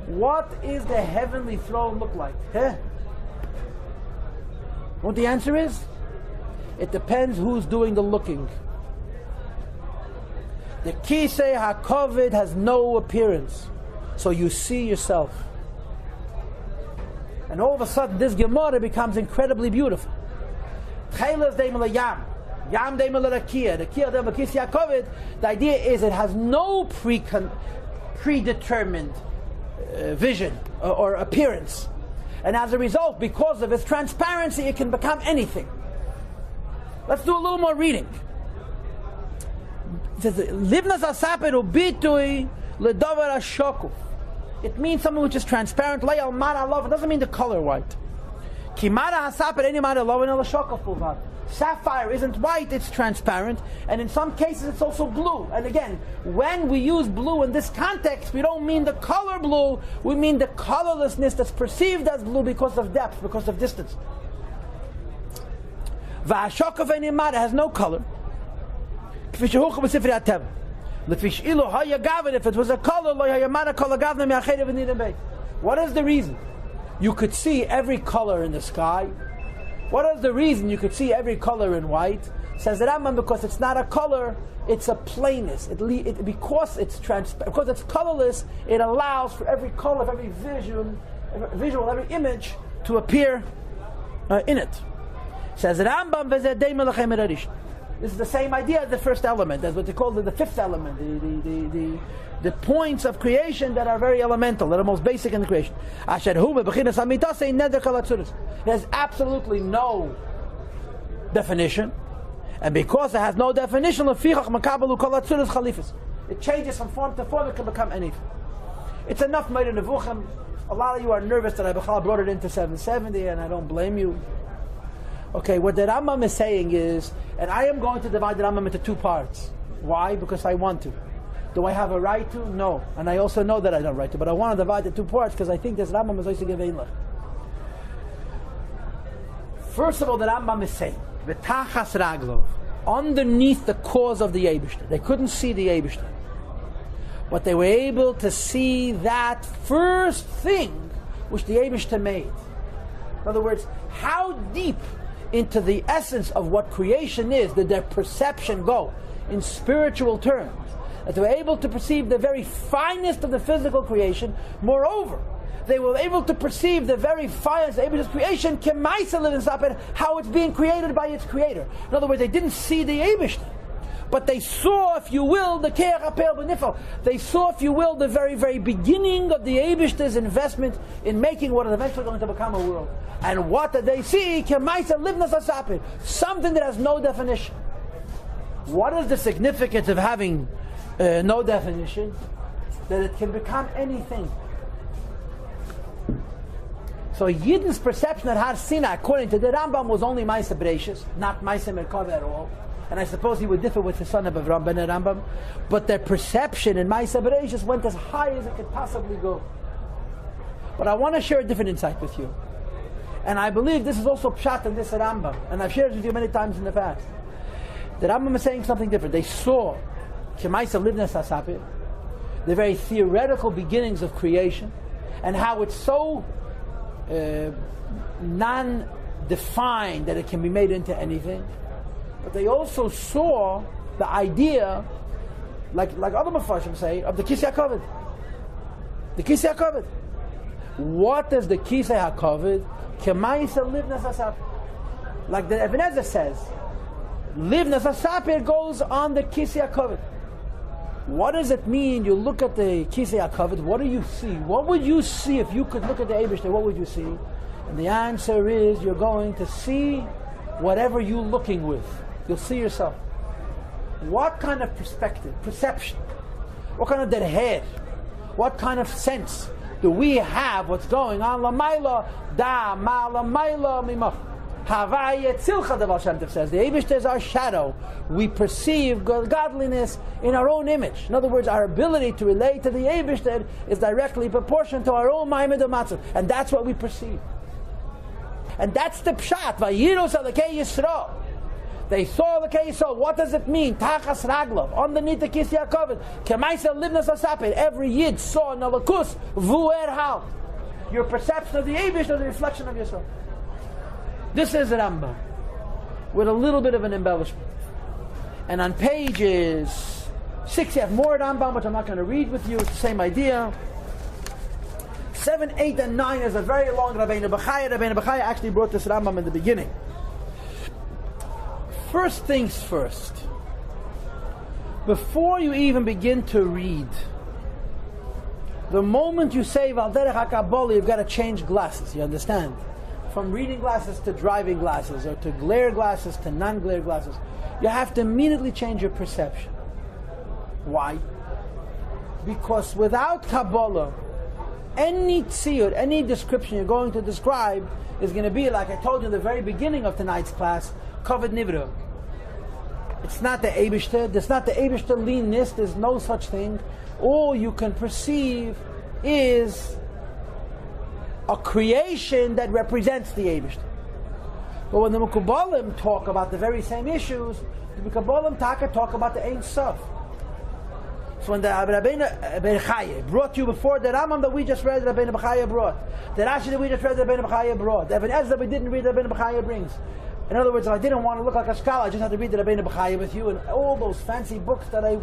What is the heavenly throne look like? What the answer is? It depends who's doing the looking. The Kisei HaKovet has no appearance, so you see yourself. And all of a sudden, this Gemara becomes incredibly beautiful. The idea is it has no predetermined vision or appearance. And as a result, because of its transparency, it can become anything. Let's do a little more reading. It says, it means something which is transparent. It doesn't mean the color white. Sapphire isn't white, it's transparent. And in some cases it's also blue. And again, when we use blue in this context, we don't mean the color blue, we mean the colorlessness that's perceived as blue because of depth, because of distance. It has no color. If it was a color, what is the reason? You could see every color in the sky. What is the reason you could see every color in white? Says the Rambam, because it's not a color, it's a plainness. Because it's because it's colorless, it allows for every color of every visual, every image to appear in it. Says the Rambam, this is the same idea as the first element. That's what they call the fifth element. The points of creation that are very elemental, that are most basic in the creation. It has absolutely no definition. And because it has no definition, it changes from form to form, it can become anything. It's enough made in Nevuchim, A lot of you are nervous that I brought it into 770, and I don't blame you. Okay, what the Rambam is saying is, and I am going to divide the Rambam into two parts. Why? Because I want to. Do I have a right to? No. And I also know that I don't have a right to, but I want to divide the two parts because I think this Rambam is also giving. First of all, the Rambam is saying, V'tachas raglov, underneath the cause of the Eibishter. They couldn't see the Eibishter, but they were able to see that first thing which the Eibishter made. In other words, how deep into the essence of what creation is did their perception go in spiritual terms, that they were able to perceive the very finest of the physical creation. Moreover, they were able to perceive the very finest of Eibishter's creation, how it's being created by its creator. In other words, they didn't see the Eibishter, but they saw, if you will, the Keach HaPel B'Nifel. They saw, if you will, the very, very beginning of the Eibishter's investment in making what is eventually going to become a world. And what did they see? Something that has no definition. What is the significance of having no definition? That it can become anything. So Yidden's perception at Har Sinai, according to the Rambam, was only Maaseh Bereishis, not Maaseh Merkava at all. And I suppose he would differ with his son of Avrohom ben Rambam. But their perception in Maaseh Bereishis went as high as it could possibly go. But I want to share a different insight with you. And I believe this is also pshat in this Rambam. And I've shared it with you many times in the past. The Rambam is saying something different. They saw the very theoretical beginnings of creation, and how it's so non-defined that it can be made into anything. But they also saw the idea, like other Mepharshim say, of the Kisei HaKavod. The Kisei HaKavod. What does the Kisei HaKavod? Like the Ibn Ezra says, Livnas HaSapir goes on the Kisei HaKavod. What does it mean? You look at the Kisei HaKavod, what do you see? What would you see if you could look at the Eibishter? What would you see? And the answer is, you're going to see whatever you're looking with. You'll see yourself. What kind of perspective, perception, what kind of derhead, what kind of sense do we have what's going on? Lamaila da ma lamaila mimach. Havaya tzilcha, the Baal Shem Tov says. The Eibishter is our shadow. We perceive godliness in our own image. In other words, our ability to relate to the Eibishter is directly proportional to our own Ma'amid U'Matzah. And that's what we perceive. And that's the pshat. Vayiru Elokei Yisroel. They saw Elokei Yisroel. What does it mean? Tachas raglov, underneath the Kisei HaKavod. Kemaisa livnas hasapir. Every Yid saw an Elokus vu'er hal. Your perception of the Eibishter is a reflection of yourself. This is Rambam, with a little bit of an embellishment. And on pages 6, you have more Rambam, which I'm not going to read with you. It's the same idea. 7, 8, and 9 is a very long Rabbeinu Bechaya. Rabbeinu Bechaya actually brought this Rambam in the beginning. First things first. Before you even begin to read, the moment you say Val Derech HaKabbalah, you've got to change glasses. You understand? From reading glasses to driving glasses, or to glare glasses to non-glare glasses. You have to immediately change your perception. Why? Because without Kabbalah, any tziyud, any description you're going to describe is going to be, like I told you in the very beginning of tonight's class, Kavod Nivra. It's not the Eibishter, there's not the Eibishter leanness, there's no such thing. All you can perceive is a creation that represents the Eibishter. But when the Mekubalim talk about the very same issues, the Mekubalim talk about the Ein Sof. So when the Rabbeinu Bechaya brought you before the Rambam that we just read, Rabbeinu Bechaya brought, the Rashi that we just read, Rabbeinu Bechaya brought, the Ibn Ezra that we didn't read, Rabbeinu Bechaya brings. In other words, if I didn't want to look like a scholar, I just had to read the Rabbeinu Bechaya with you, and all those fancy books that I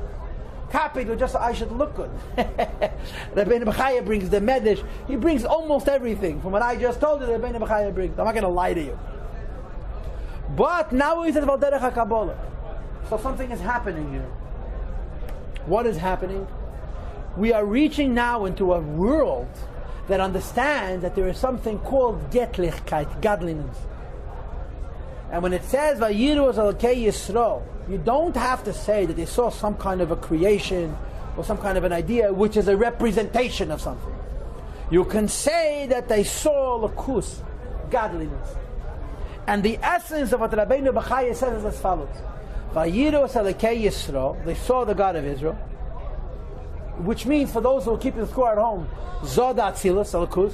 copied were just so I should look good. Rabbeinu Bechaya brings the Medrash. He brings almost everything from what I just told you. Rabbeinu Bechaya brings. I'm not going to lie to you. But now we said about Derech HaKabbalah. So something is happening here. What is happening? We are reaching now into a world that understands that there is something called Getlichkeit, godliness. And when it says Vayiru Elokei Yisroel, you don't have to say that they saw some kind of a creation or some kind of an idea which is a representation of something. You can say that they saw Lakus, godliness. And the essence of what Rabbeinu Bechaya says is as follows. Vayiru Elokei Yisroel, they saw the God of Israel, which means, for those who are keeping the score at home, Zod Atzilus, Lakus,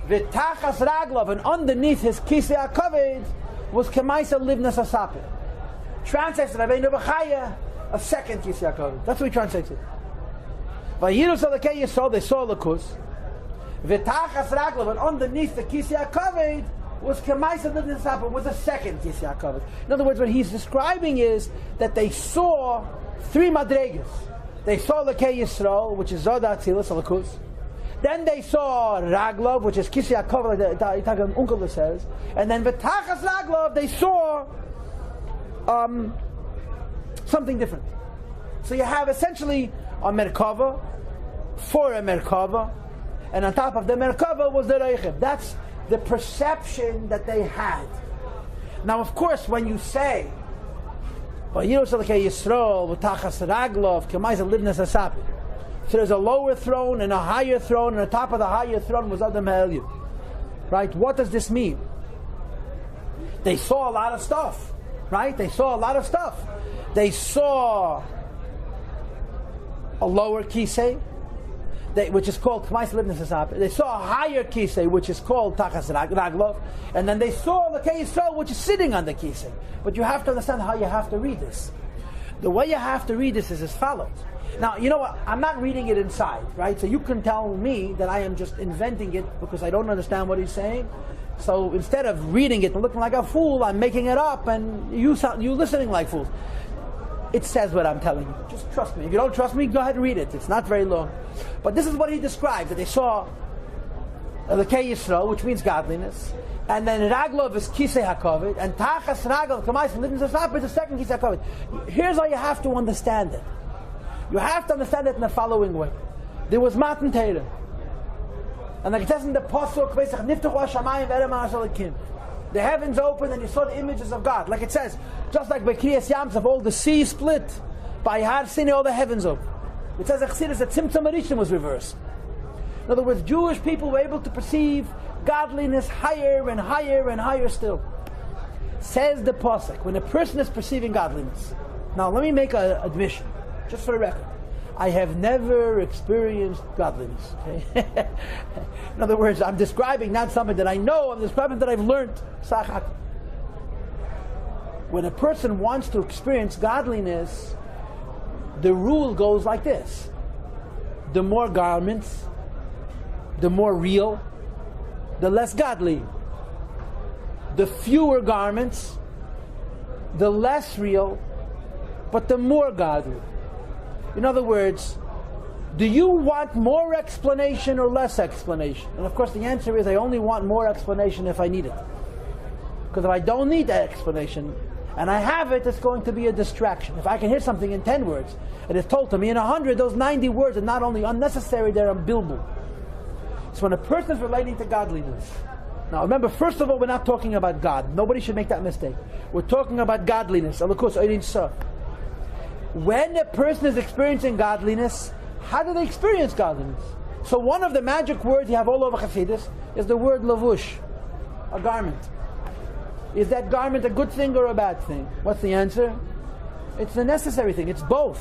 V'tachas Raglav, and underneath his Kisei HaKavod was Kemaisa Livnas Asapir. Translates Rabbeinu Bechaya, a second Kisei HaKavod. That's what he translates it. Vayiru Elokei Yisroel, they saw Lakus. V'tachas Raglav, and underneath the Kisei HaKavod was Kemaisa Livnas Asapir, was a second Kisei HaKavod. In other words, what he's describing is that they saw three madregas. They saw Elokei Yisroel, which is Zod Atzilus, Lakus. Then they saw Raglav, which is Kisei HaKavod, like the Italian uncle says. And then V'tachas Raglav, they saw something different. So you have essentially a Merkava, for a Merkava, and on top of the Merkava was the Reichel. That's the perception that they had. Now, of course, when you say Vayiru Elokei Yisroel, V'tachas Raglav, Kemaisa Livnas Asapir, so there's a lower throne and a higher throne, and on top of the higher throne was Adam HaElyon. Right? What does this mean? They saw a lot of stuff. Right? They saw a lot of stuff. They saw a lower kisei, which is called K'mais Livnas Asapir. They saw a higher kisei, which is called Tachas Raglav, and then they saw Elokei Yisroel, which is sitting on the kisei. But you have to understand how you have to read this. The way you have to read this is as follows. Now, you know what? I'm not reading it inside, right? So you can tell me that I am just inventing it because I don't understand what he's saying. So instead of reading it and looking like a fool, I'm making it up, and you listening like fools. It says what I'm telling you. Just trust me. If you don't trust me, go ahead and read it. It's not very long. But this is what he described, that they saw Elokei Yisroel, which means godliness, and then Raglav is Kisei HaKavod, and Tachas Raglav, K'mais Livnas Asapir, is the second Kisei HaKavod. Here's how you have to understand it. You have to understand it in the following way. There was Matan Torah, and like it says in the Pasuk, the heavens opened and you saw the images of God. Like it says, just like by Kriyas Yamsuf, all the sea split, by Har Sinai all the heavens opened. It says that Tzimtzum Arishim was reversed. In other words, Jewish people were able to perceive godliness higher and higher and higher still. Says the Pasuk, when a person is perceiving godliness. Now let me make an admission, just for the record. I have never experienced godliness. Okay? In other words, I'm describing not something that I know, I'm describing that I've learned. When a person wants to experience godliness, the rule goes like this. The more garments, the more real, the less godly. The fewer garments, the less real, but the more godly. In other words, do you want more explanation or less explanation? And of course the answer is I only want more explanation if I need it. Because if I don't need that explanation, and I have it, it's going to be a distraction. If I can hear something in 10 words, and it's told to me in 100, those 90 words are not only unnecessary, they're unbillable. So when a person is relating to godliness, now remember, first of all, we're not talking about God. Nobody should make that mistake. We're talking about godliness. When a person is experiencing godliness, how do they experience godliness? So one of the magic words you have all over Chassidus is the word lavush, a garment. Is that garment a good thing or a bad thing? What's the answer? It's the necessary thing. It's both.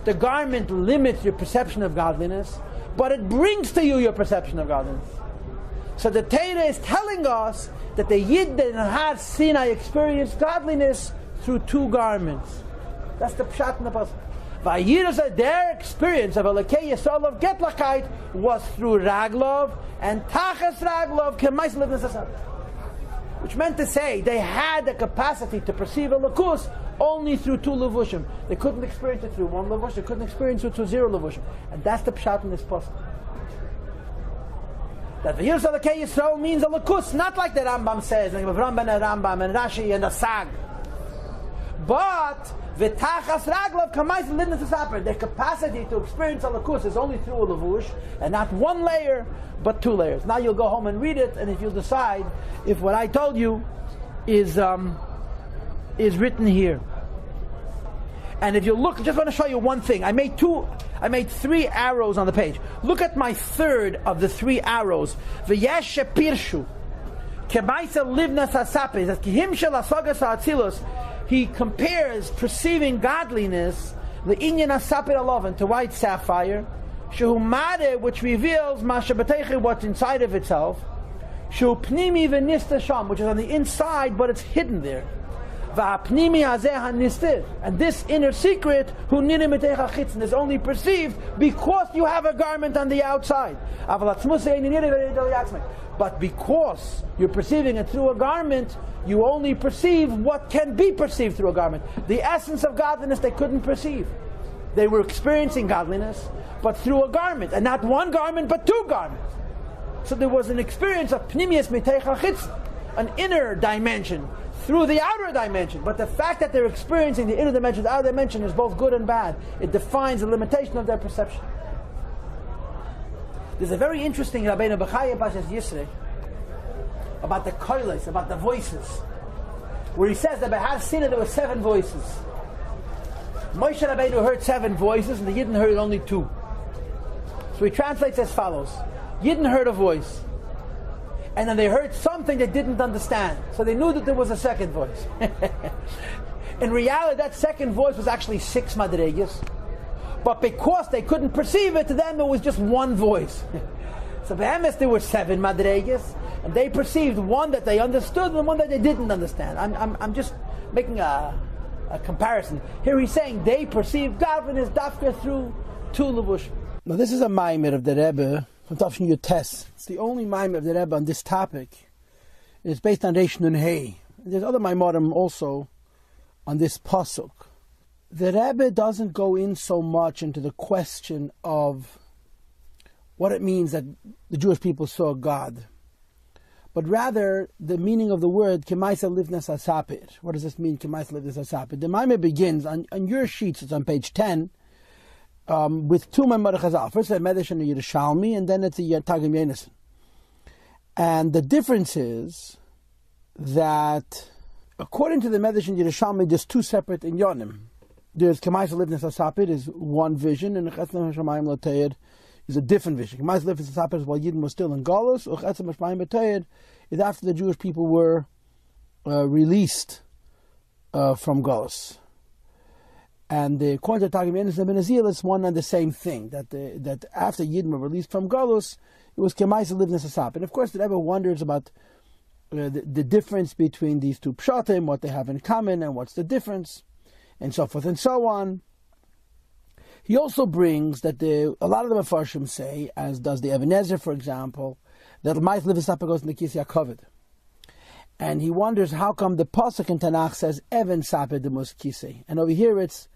The garment limits your perception of godliness, but it brings to you your perception of godliness. So the Torah is telling us that the Yidden in Har Sinai experienced godliness through two garments. That's the pshat in the pasuk. Vayiru, their experience of Elokei Yisroel of Getlachkeit was through Raglav and Tachas Raglav K'mais Livnas Asapir, which meant to say they had the capacity to perceive Elokus only through two levushim. They couldn't experience it through one levush. They couldn't experience it through zero levushim, and that's the pshat in this pasuk. That Vayiru Elokei Yisroel means Elokus, not like the Rambam says, like Rambam and Rashi and Rasag, but V'tachas Raglav K'mais Livnas Asapir. Their capacity to experience Elokus is only through a levush, and not one layer, but two layers. Now you'll go home and read it, and if you'll decide if what I told you is written here. And if you look, I just want to show you one thing. I I made 3 arrows on the page. Look at my third of the 3 arrows. V'yesh pirshu. Kemaisa livnas hasapes. That kihim shel asagas ha'atzilos. He compares perceiving godliness, the inyan hasapir alovan, to white sapphire. Shehu made, which reveals mashabateche, what's inside of itself. Shehu pnimi v'nista sham, which is on the inside, but it's hidden there. V'apnimi hazeh hanistir, and this inner secret, hu nirim etecha chitzin, is only perceived because you have a garment on the outside. But because you're perceiving it through a garment, you only perceive what can be perceived through a garment. The essence of godliness they couldn't perceive. They were experiencing godliness, but through a garment, and not one garment, but 2 garments. So there was an experience of pnimius mitecha chitzin, an inner dimension through the outer dimension. But the fact that they're experiencing the inner dimension, the outer dimension, is both good and bad. It defines the limitation of their perception. There's a very interesting Rabbeinu B'chaya Pashas Yisrei about the koilos, about the voices, where he says that by Har Sinai there were 7 voices. Moshe Rabbeinu heard 7 voices, and the Yidden heard only 2. So he translates as follows: Yidden heard a voice, and then they heard something they didn't understand, so they knew that there was a second voice. In reality, that second voice was actually 6 madregas, but because they couldn't perceive it, to them it was just 1 voice. So behemoth, there were 7 madregas, and they perceived one that they understood and one that they didn't understand. I'm just making a comparison. Here he's saying they perceived godliness dafka through 2 levush. Now this is a Maamar of the Rebbe from Tafshin Yutes. It's the only Maamar of the Rebbe on this topic. It's based on Reish Nun Hey. There's other Maamarim also on this pasuk. The Rebbe doesn't go in so much into the question of what it means that the Jewish people saw God, but rather the meaning of the word Kemaisa Livnas Asapir. What does this mean, Kemaisa Livnas Asapir? The Maamar begins on your sheets. It's on page 10. With 2 Maamar Chazal. First, a Medrash and a Yerushalmi, and then it's a Targum Yonasan. And the difference is that, according to the Medrash and Yerushalmi, there's 2 separate inyanim. There's Kemaisa Livnas Asapir is one vision, and Chetzem Hashemayim L'Teir is a different vision. Kemaisa Livnas Asapir is while Yidden was still in Galus, or Chetzem Hashemayim L'Teir is after the Jewish people were released from Galus. And according to Targum Yonasan and Ben Azil, it's one and the same thing. That after Yidden were released from Galus, it was Kemaisa Livnas Asapir. And of course, the Rebbe wonders about the difference between these 2 pshatim, what they have in common, and what's the difference, and so forth and so on. He also brings that a lot of the Mefarshim say, as does the Ebenezer, for example, that Kemaisa Livnas Asapir goes in the Kisya Kovid. And he wonders how come the pasuk in Tanakh says Even Sapir Demus Kisei, and over here it's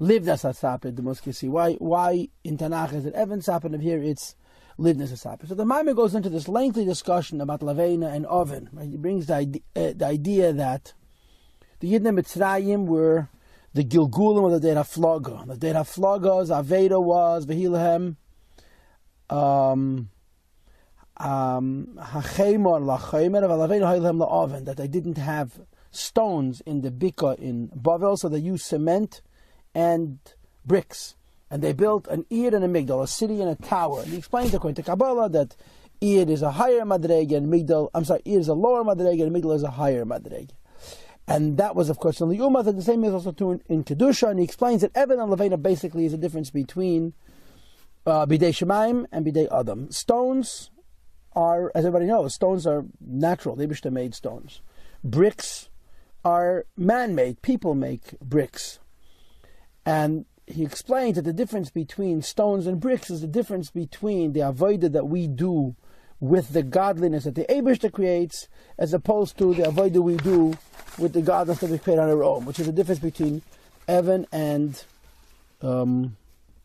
Livnas Asapir Demus Kisei. Why in Tanakh is it Even Sapir, and here it's Livnas Asapir? So the Maamar goes into this lengthy discussion about Lavena and Oven. Right? He brings the idea that the Yidden Mitzrayim were the Gilgulim of the Deir HaFlaga. The Deir HaFlaga's Aveda was V'hilahem Hachemor Lachaymer V'Lavena Hilahem LaOven, that they didn't have stones in the Bika in Bavel, so they used cement and bricks. And they built an Ir and a Migdal, a city and a tower. And he explains according to Kabbalah that Ir is a higher Madrega and Ir is a lower Madrega and Migdal is a higher Madrega. And that was, of course, in the Ummah, and the same is also true in Kedusha. And he explains that Even and Levena basically is a difference between Bidei Shemaim and Bidei Adam. Stones are, as everybody knows, stones are natural. The Eibishter made stones. Bricks are man-made. People make bricks. And he explains that the difference between stones and bricks is the difference between the avodah that we do with the godliness that the Eibishter creates, as opposed to the avodah we do with the godliness that we create on our own, which is the difference between Evan and Levena.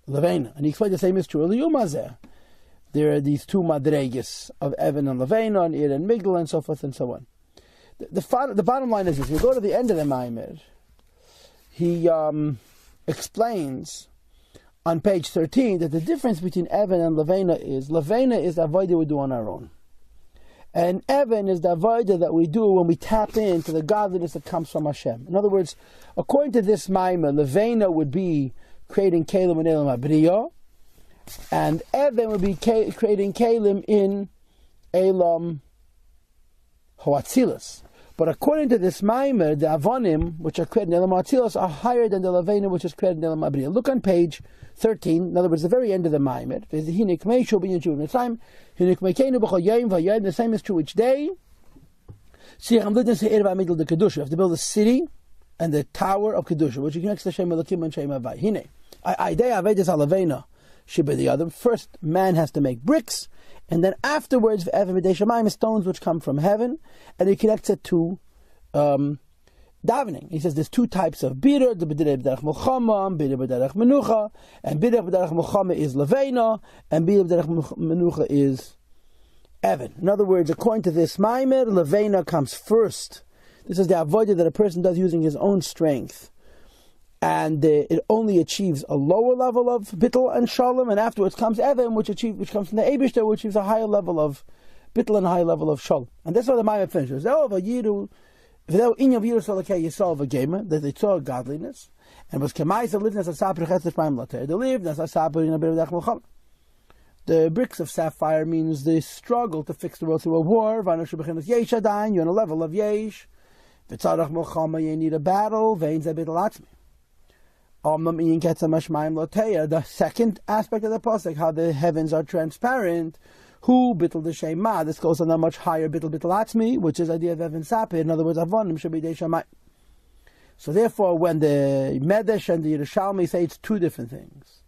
And he explained the same is true of the Yumazeh. There are these 2 madregas of Evan and Levena, and Ir and Migdal, and so forth and so on. The bottom line is this: if you go to the end of the Maamar, he explains on page 13 that the difference between Evan and Levena is the avodah we do on our own, and Evan is the avodah that we do when we tap into the godliness that comes from Hashem. In other words, according to this Maamar, Levena would be creating Kelim and Elam Abriya, And Even would be creating Kalim in Elam Hoatzilus. But according to this Maamar, the Avonim, which are created in Elam Hoatzilus, are higher than the Levanim, which is created in Elam Abriya. Look on page 13, in other words, the very end of the Maamar. There's the Hinik Meishu b'yin Shuv Mitzrayim, Hinik Meikenu b'chol Yayim v'Yayim. The same is true each day. You have to build a city and the tower of Kedusha, which connects to Shem Elokim and Shem Havai. Hine, idea Avedis Alavena should be the other. First, man has to make bricks, and then afterwards, V'Evim B'dei Shamayim, stones which come from heaven, and he connects it to davening. He says there's two types of bidur: the bidur b'derech milchama, bidur b'derech menucha, and bidur b'derech milchama is levena, and bidur b'derech menucha is Evan. In other words, according to this Maamar, levena comes first. This is the avodah that a person does using his own strength, and it only achieves a lower level of bittul and shalom, and afterwards comes Evan, which comes from the Eibishter, which achieves a higher level of bittul and a higher level of shalom. And that's how the Maamar finishes. Oh, Vayiru, Elokei Yisroel v'gema, that they saw godliness, and was kemaisa livnas asapir chesed shmaim later. They lived as asapir in a bit of the bricks of sapphire means the struggle to fix the world through a war. You're on a level of yesh. You need a battle. The second aspect of the pasuk, how the heavens are transparent. Who bittul the shema? This goes on a much higher bittul atzmi, which is the idea of heaven sapir. In other words, avonim should be de shemai. So therefore, when the Medesh and the Yerushalmi say it's two different things,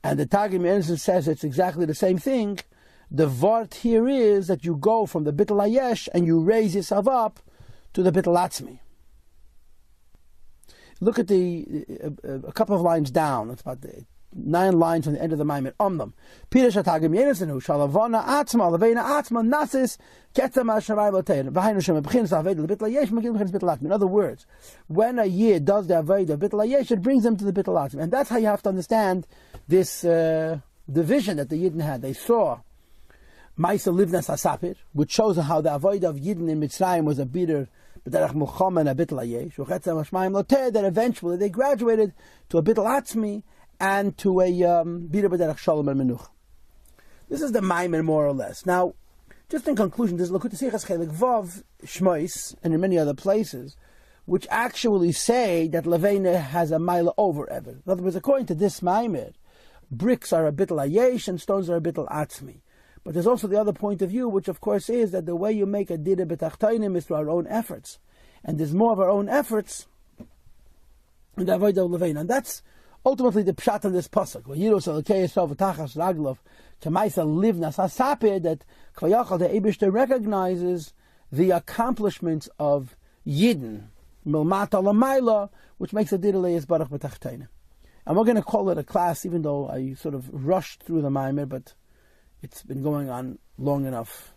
and the Targum Yidden says it's exactly the same thing, the vart here is that you go from the bittul hayesh and you raise yourself up to the bittul atzmi. Look at a couple of lines down. It's about 9 lines from the end of the Maamar. Omnam. Pirush Targum Yidden shalavona atzma levena atzma nasis ketzam hashamayim lotein v'hainu shem b'chinas aved lebittul hayesh magil b'chinas bittul atzmi. In other words, when a yid does the aved of bittul hayesh, it brings them to the bittul atzmi, and that's how you have to understand this division that the Yidden had. They saw Maisa Livnas Asapir, which shows how the avoid of Yidden in Mitzrayim was a bitter b'derech milchama and a bittul hayesh. Uchetzam hashmayim lotein. That eventually they graduated to a bittul atzmi and to a bidur b'derech shalom and menucha. This is the Maamar more or less. Now, just in conclusion, there's Lekut Sichas Chelik Vav Shmois and in many other places, which actually say that Levena has a mile over Evan. In other words, according to this Maamar, bricks are a bittul hayesh and stones are a bittul atzmi. But there's also the other point of view, which of course is that the way you make a dida b'tachtainim is through our own efforts, and there's more of our own efforts in the avodah of Levena, and that's ultimately the pshat of this pasuk. Vayiru Elokei Yisroel v'tachas raglov kemaisa livnas hasapir, that Kvayachal the Eibishter recognizes the accomplishments of Yidden milmata lamayla, which makes a dida leis barach b'tachtainim. And we're going to call it a class, even though I sort of rushed through the Maamar, but it's been going on long enough.